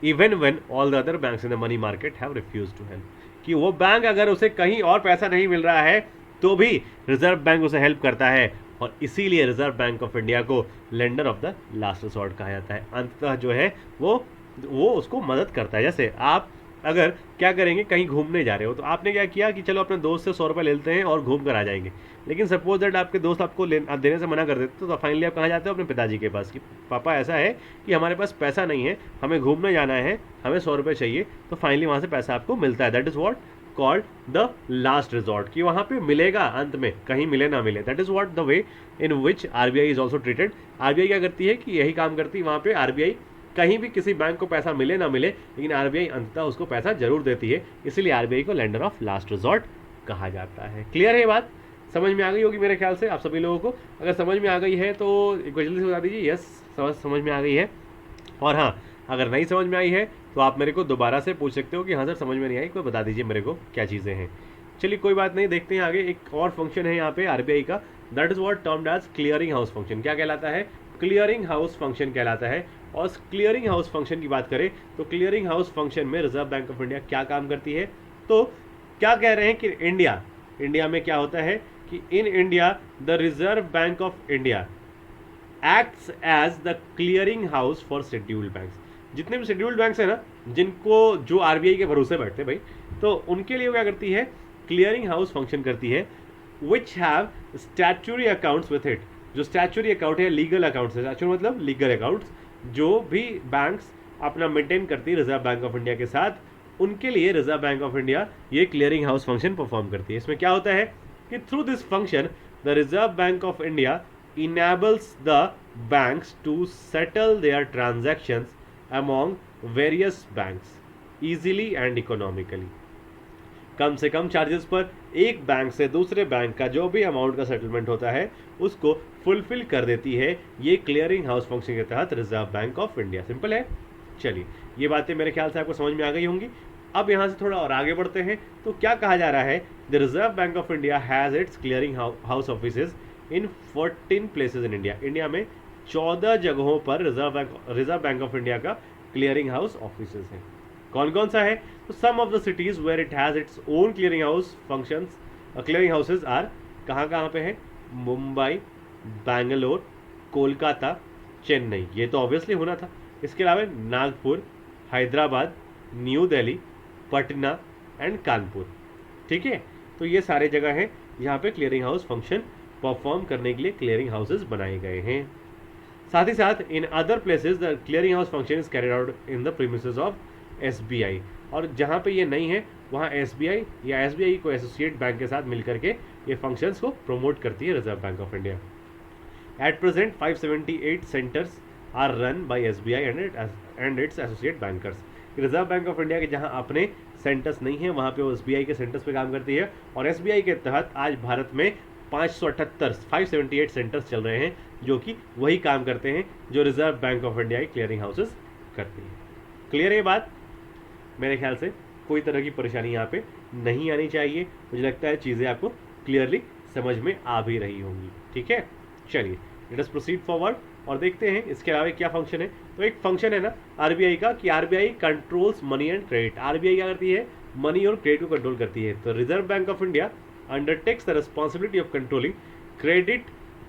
even when all the other banks in the money market have refused to help, कि वो बैंक अगर उसे कहीं और पैसा नहीं मिल रहा है तो भी रिजर्व बैंक उसे हेल्प करता है, और इसीलिए रिजर्व बैंक ऑफ इंडिया को lender of the last resort कहा जाता है। अंततः जो है वो उसको मदद करता है। जैसे आप अगर क्या करेंगे, कहीं घूमने जा रहे हो, तो आपने क्या किया कि चलो अपने दोस्त से 100 रुपये लेते हैं और घूम कर आ जाएंगे, लेकिन सपोज दैट आपके दोस्त आपको देने से मना कर देते, तो फाइनली आप कहाँ जाते हो, अपने पिताजी के पास, कि पापा ऐसा है कि हमारे पास पैसा नहीं है, हमें घूमने जाना है, हमें 100 रुपये चाहिए, तो फाइनली वहाँ से पैसा आपको मिलता है। That is what called the last resort, कि वहाँ पे मिलेगा अंत में, कहीं मिले ना मिले। That is what the way in which RBI is also treated. RBI क्या करती है कि यही काम करती है, वहाँ पे आरबीआई कहीं भी किसी बैंक को पैसा मिले ना मिले, लेकिन आरबीआई अंततः उसको पैसा जरूर देती है, इसीलिए आरबीआई को लेंडर ऑफ लास्ट रिजॉर्ट कहा जाता है। क्लियर है ये बात, समझ में आ गई होगी मेरे ख्याल से आप सभी लोगों को। अगर समझ में आ गई है तो एक बार जल्दी से बता दीजिए यस समझ में आ गई है, और हाँ अगर नहीं समझ में आई है तो आप मेरे को दोबारा से पूछ सकते हो कि हाँ सर समझ में नहीं आई, कोई बता दीजिए मेरे को क्या चीज़ें हैं। चलिए कोई बात नहीं, देखते हैं आगे। एक और फंक्शन है यहाँ पे आरबीआई का, that is what termed as clearing house function. क्या कहलाता है, क्लियरिंग हाउस फंक्शन कहलाता है। और क्लियरिंग हाउस फंक्शन की बात करें तो क्लियरिंग हाउस फंक्शन में रिजर्व बैंक ऑफ इंडिया क्या काम करती है, तो क्या कह रहे हैं कि इंडिया में क्या होता है कि in India the reserve bank of India acts as the clearing house for scheduled banks. जितने भी शेड्यूल्ड बैंक्स हैं ना, जिनको जो आरबीआई के भरोसे बैठते हैं भाई, तो उनके लिए क्या करती है, क्लियरिंग हाउस फंक्शन करती है, which have statutory accounts with it. जो स्टैट्यूटरी अकाउंट है, लीगल अकाउंट्स है, स्टैट्यूटरी मतलब लीगल अकाउंट्स, जो भी बैंक्स अपना मेंटेन करती है रिजर्व बैंक ऑफ इंडिया के साथ, उनके लिए रिजर्व बैंक ऑफ इंडिया ये क्लियरिंग हाउस फंक्शन परफॉर्म करती है। इसमें क्या होता है कि through this function the reserve bank of India enables the banks to settle their transactions among various banks easily and economically। कम से कम चार्जेस पर एक बैंक से दूसरे बैंक का जो भी अमाउंट का सेटलमेंट होता है उसको फुलफिल कर देती है ये क्लियरिंग हाउस फंक्शन के तहत reserve bank of India. Simple है। चलिए ये बातें मेरे ख्याल से आपको समझ में आ गई होंगी। अब यहाँ से थोड़ा और आगे बढ़ते हैं। तो क्या कहा जा रहा है, the reserve bank of India has its clearing house offices in 14 places in India. India में 14 जगहों पर रिजर्व बैंक ऑफ इंडिया का क्लियरिंग हाउस ऑफिसेज हैं। कौन कौन सा है, तो some of the cities where it has its own clearing house functions, clearing houses are कहाँ कहाँ पे है, मुंबई, बैंगलोर, कोलकाता, चेन्नई, ये तो ऑब्वियसली होना था। इसके अलावा नागपुर, हैदराबाद, न्यू दिल्ली, पटना एंड कानपुर। ठीक है, तो ये सारे जगह हैं जहाँ पे क्लियरिंग हाउस फंक्शन परफॉर्म करने के लिए क्लियरिंग हाउसेज बनाए गए हैं। साथ ही साथ in other places the clearing house function is carried out in the premises of SBI. और जहाँ पे ये नहीं है वहाँ एसबीआई या एसबीआई को एसोसिएट बैंक के साथ मिलकर के ये फंक्शंस को प्रमोट करती है reserve bank of India. At present 578 centres are run by SBI and its associate bankers. Reserve bank of India के जहाँ अपने सेंटर्स नहीं है वहाँ पे वो एसबीआई के सेंटर्स पे काम करती है। और एसबीआई के तहत आज भारत में 578 सेंटर्स चल रहे हैं जो कि वही काम करते हैं जो रिजर्व बैंक ऑफ इंडिया की क्लियरिंग हाउसेस करती है। क्लियर है ये बात, मेरे ख्याल से कोई तरह की परेशानी यहाँ पे नहीं आनी चाहिए। मुझे लगता है चीज़ें आपको क्लियरली समझ में आ भी रही होंगी। ठीक है, चलिए लेट अस प्रोसीड फॉरवर्ड और देखते हैं इसके अलावा क्या फंक्शन है। तो एक फंक्शन है ना आरबीआई का कि RBI controls money and credit. RBI क्या करती है, मनी और क्रेडिट को कंट्रोल करती है। तो reserve bank of India undertakes the responsibility of controlling credit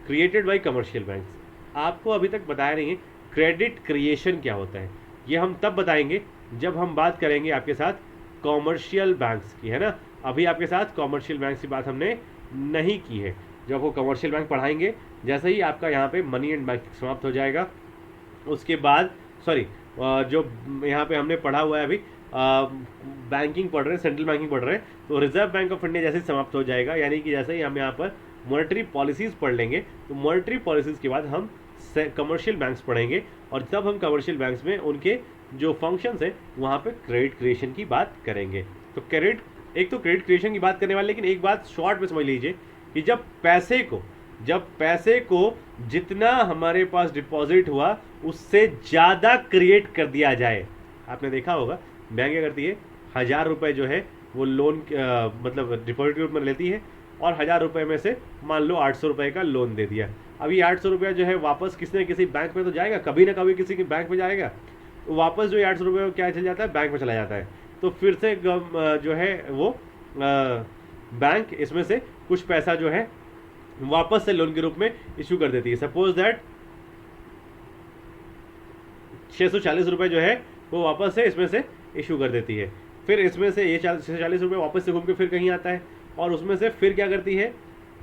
created by commercial banks. आपको अभी तक बताया नहीं है क्रेडिट क्रिएशन क्या होता है, ये हम तब बताएंगे जब हम बात करेंगे आपके साथ कॉमर्शियल बैंक्स की, है ना। अभी आपके साथ कॉमर्शियल बैंक की बात हमने नहीं की है। जब आपको कमर्शियल बैंक पढ़ाएंगे, जैसे ही आपका यहाँ पे मनी एंड बैंकिंग समाप्त हो जाएगा, उसके बाद सॉरी जो यहाँ पे हमने पढ़ा हुआ है अभी बैंकिंग पढ़ रहे हैं, सेंट्रल बैंकिंग पढ़ रहे हैं, तो रिजर्व बैंक ऑफ इंडिया जैसे ही समाप्त हो जाएगा, यानी कि जैसे ही हम यहाँ पर मॉनेटरी पॉलिसीज़ पढ़ लेंगे, तो मॉनेटरी पॉलिसीज़ के बाद हम कमर्शियल बैंक्स पढ़ेंगे और तब हम कमर्शियल बैंक्स में उनके जो फंक्शंस हैं वहाँ पे क्रेडिट क्रिएशन की बात करेंगे। तो क्रेडिट क्रिएशन की बात करने वाले, लेकिन एक बात शॉर्ट में समझ लीजिए कि जब पैसे को जितना हमारे पास डिपॉजिट हुआ उससे ज़्यादा क्रिएट कर दिया जाए। आपने देखा होगा बैंक क्या करती है, 1000 रुपये जो है वो लोन मतलब डिपॉजिट के रूप में लेती है और 1000 रुपये में से मान लो 800 रुपये का लोन दे दिया। अब ये 800 रुपया जो है वापस किसी न किसी बैंक में तो जाएगा, कभी ना कभी किसी के बैंक में जाएगा, तो वापस जो 800 रुपये क्या चल जाता है, बैंक में चला जाता है। तो फिर से जो है वो बैंक इसमें से कुछ पैसा जो है वापस से लोन के रूप में इशू कर देती है। सपोज दैट 640 रुपये जो है वो वापस से इसमें से इशू कर देती है। फिर इसमें से ये 640 रुपये वापस से घूम के फिर कहीं आता है और उसमें से फिर क्या करती है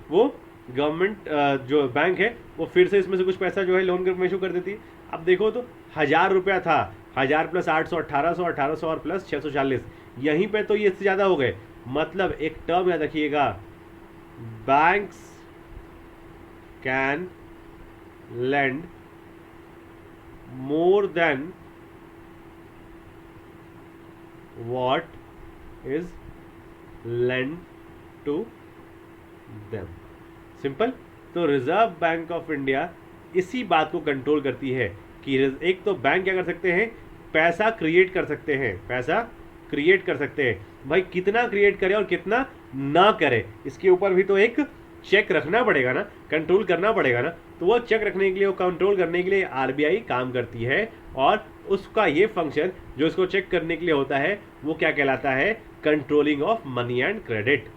वो गवर्नमेंट जो बैंक है वो फिर से इसमें से कुछ पैसा जो है लोन के रूप में इशू कर देती है। अब देखो तो 1000 रुपया था, 1000 प्लस 800 1800, 1800 और प्लस 640, यहीं पे तो ये इससे ज़्यादा हो गए। मतलब एक टर्म याद रखिएगा, banks can lend more than what is lend to them. Simple. तो रिजर्व बैंक ऑफ इंडिया इसी बात को कंट्रोल करती है कि एक तो बैंक क्या कर सकते हैं, पैसा क्रिएट कर सकते हैं, भाई कितना क्रिएट करे और कितना ना करे, इसके ऊपर भी तो एक चेक रखना पड़ेगा ना, कंट्रोल करना पड़ेगा ना। तो वो चेक रखने के लिए, वो कंट्रोल करने के लिए आरबीआई काम करती है और उसका ये फंक्शन जो इसको चेक करने के लिए होता है वो क्या कहलाता है, controlling of money and credit.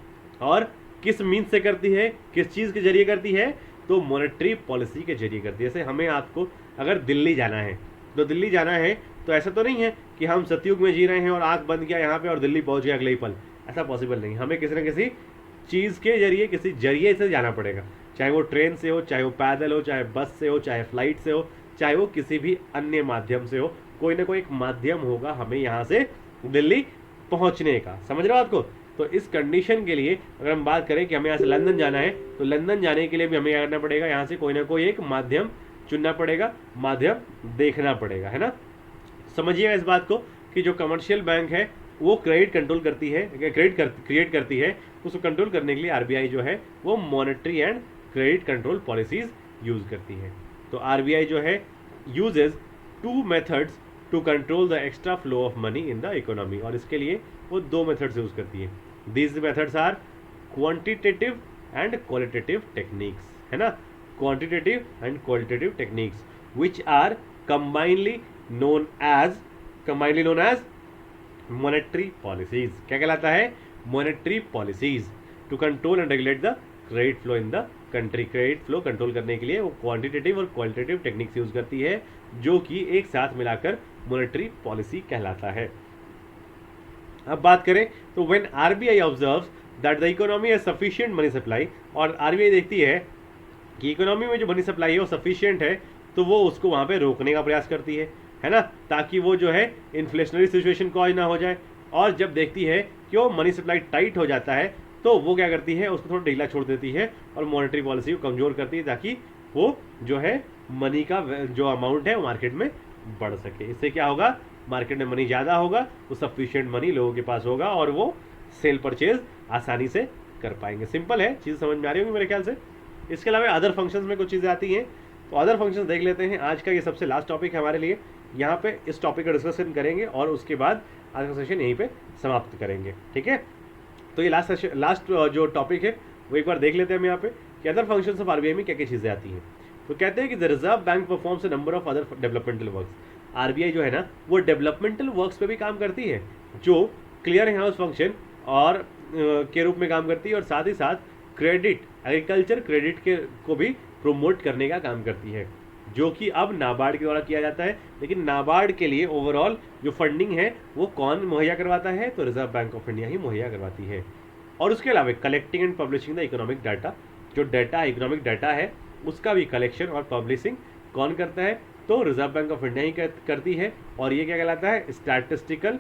और किस मीन्स से करती है, किस चीज़ के जरिए करती है, तो मॉनेटरी पॉलिसी के जरिए करती है। जैसे हमें आपको अगर दिल्ली जाना है, तो दिल्ली जाना है तो ऐसा तो नहीं है कि हम सतयुग में जी रहे हैं और आँख बंद किया यहाँ पे और दिल्ली पहुँच गया अगले ही पल, ऐसा पॉसिबल नहीं। हमें किसी न किसी चीज़ के जरिए, किसी जरिए से जाना पड़ेगा, चाहे वो ट्रेन से हो, चाहे वो पैदल हो, चाहे बस से हो, चाहे फ्लाइट से हो, चाहे वो किसी भी अन्य माध्यम से हो, कोई ना कोई एक माध्यम होगा हमें यहाँ से दिल्ली पहुँचने का। समझ रहे हो आपको। तो इस कंडीशन के लिए अगर हम बात करें कि हमें यहाँ से लंदन जाना है, तो लंदन जाने के लिए भी हमें क्या करना पड़ेगा, यहाँ से कोई ना कोई एक माध्यम चुनना पड़ेगा, माध्यम देखना पड़ेगा, है ना। समझिएगा इस बात को कि जो कमर्शियल बैंक है वो क्रेडिट कंट्रोल करती है, क्रिएट करती है, उसको कंट्रोल करने के लिए आरबीआई जो है वो monetary and credit control policies use करती है। तो आरबीआई जो है uses 2 methods to control the extra flow of money in the economy, और इसके लिए वो 2 मेथड्स यूज करती है। These methods are quantitative and qualitative techniques, है ना, quantitative and qualitative techniques which are combinedly known as monetary policies. क्या कहलाता है, monetary policies to control and regulate the credit flow in the country. Credit flow control करने के लिए वो quantitative और क्वालिटेटिव टेक्निक्स यूज करती है, जो कि एक साथ मिलाकर मॉनेटरी पॉलिसी कहलाता है। अब बात करें तो when RBI observes that the economy has sufficient money supply, और आरबीआई देखती है कि इकोनॉमी में जो मनी सप्लाई है वो सफिशिएंट है, तो वो उसको वहाँ पे रोकने का प्रयास करती है ना, ताकि वो जो है इन्फ्लेशनरी सिचुएशन कॉज ना हो जाए। और जब देखती है कि वो मनी सप्लाई टाइट हो जाता है, तो वो क्या करती है, उसको थोड़ा ढीला छोड़ देती है और मॉनेटरी पॉलिसी को कमज़ोर करती है, ताकि वो जो है मनी का जो अमाउंट है वो मार्केट में बढ़ सके। इससे क्या होगा, मार्केट में मनी ज़्यादा होगा, वो सफिशिएंट मनी लोगों के पास होगा और वो सेल परचेज आसानी से कर पाएंगे। सिंपल है, चीज़ समझ में आ रही होगी मेरे ख्याल से। इसके अलावा अदर फंक्शंस में कुछ चीज़ें आती हैं, तो अदर फंक्शंस देख लेते हैं। आज का ये सबसे लास्ट टॉपिक है हमारे लिए, यहाँ पे इस टॉपिक का डिस्कशन करेंगे और उसके बाद आज का सेशन यहीं पे समाप्त करेंगे। ठीक है, तो ये लास्ट जो टॉपिक है वो एक बार देख लेते हैं हम यहाँ पे कि अदर फंक्शंस ऑफ आरबीआई में क्या क्या चीज़ें आती हैं। तो कहते हैं कि the reserve bank performs a number of other developmental works. RBI जो है ना वो डेवलपमेंटल वर्क्स पे भी काम करती है, जो क्लियर हाउस फंक्शन और के रूप में काम करती है, और साथ ही साथ क्रेडिट, एग्रीकल्चर क्रेडिट के को भी प्रोमोट करने का काम करती है, जो कि अब नाबार्ड के द्वारा किया जाता है। लेकिन नाबार्ड के लिए ओवरऑल जो फंडिंग है वो कौन मुहैया करवाता है, तो रिजर्व बैंक ऑफ इंडिया ही मुहैया करवाती है। और उसके अलावा collecting and publishing the economic data, जो डाटा इकोनॉमिक डाटा है उसका भी कलेक्शन और पब्लिशिंग कौन करता है, तो रिजर्व बैंक ऑफ इंडिया ही करती है। और ये क्या कहलाता है, statistical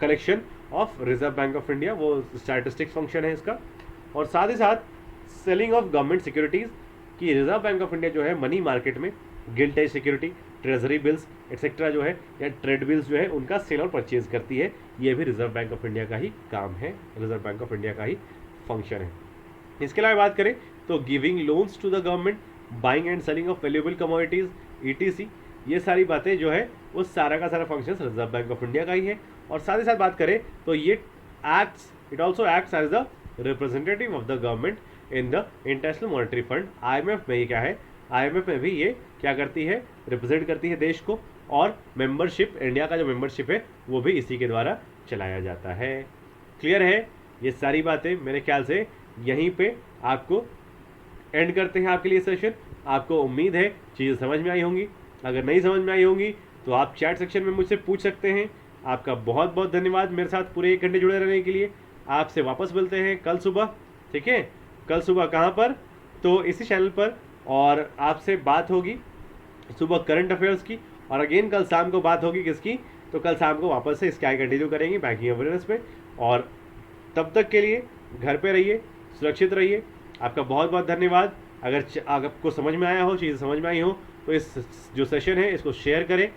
collection of reserve bank of India, वो स्टैटिस्टिक्स फंक्शन है इसका। और साथ ही साथ सेलिंग ऑफ गवर्नमेंट सिक्योरिटीज़, कि रिजर्व बैंक ऑफ इंडिया जो है मनी मार्केट में gilt edge security, treasury bills etcetera जो है या ट्रेड बिल्स जो है उनका सेल और परचेज करती है। ये भी रिजर्व बैंक ऑफ इंडिया का ही काम है, रिजर्व बैंक ऑफ इंडिया का ही फंक्शन है। इसके अलावा बात करें तो giving loans to the government, buying and selling of valuable commodities ETC, ये सारी बातें जो है वो सारा का सारा function reserve bank of India का ही है। और साथ ही साथ बात करें तो ये it also acts as the representative of the government in the international monetary fund. IMF में ये क्या है, IMF में भी ये क्या करती है, रिप्रेजेंट करती है देश को, और मेंबरशिप, इंडिया का जो मेंबरशिप है वो भी इसी के द्वारा चलाया जाता है। क्लियर है, ये सारी बातें मेरे ख्याल से यहीं पे आपको एंड करते हैं आपके लिए सेशन। आपको उम्मीद है चीज़ें समझ में आई होंगी। अगर नहीं समझ में आई होंगी तो आप चैट सेक्शन में मुझसे पूछ सकते हैं। आपका बहुत बहुत धन्यवाद मेरे साथ पूरे 1 घंटे जुड़े रहने के लिए। आपसे वापस मिलते हैं कल सुबह, ठीक है। कल सुबह कहाँ पर, तो इसी चैनल पर, और आपसे बात होगी सुबह करंट अफेयर्स की, और अगेन कल शाम को बात होगी किसकी, तो कल शाम को वापस से इसके आगे कंटिन्यू करेंगे बैंकिंग अवेयरनेस पे। और तब तक के लिए घर पे रहिए, सुरक्षित रहिए। आपका बहुत बहुत धन्यवाद। अगर आपको समझ में आया हो, चीज़ें समझ में आई हो, तो इस जो सेशन है इसको शेयर करें,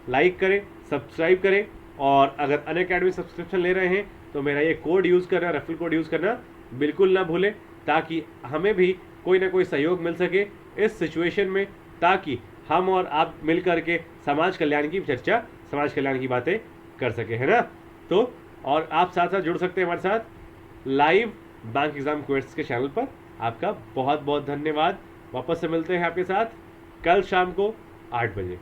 लाइक करें, सब्सक्राइब करें। और अगर अनअकैडमी सब्सक्रिप्शन ले रहे हैं तो मेरा ये कोड यूज़ करना, रेफरल कोड यूज़ करना बिल्कुल ना भूलें, ताकि हमें भी कोई ना कोई सहयोग मिल सके इस सिचुएशन में, ताकि हम और आप मिल करके समाज कल्याण की चर्चा, समाज कल्याण की बातें कर सके, है ना। तो और आप साथ साथ जुड़ सकते हैं हमारे साथ लाइव बैंक एग्जाम क्विज़ के चैनल पर। आपका बहुत बहुत धन्यवाद। वापस से मिलते हैं आपके साथ कल शाम को 8 बजे।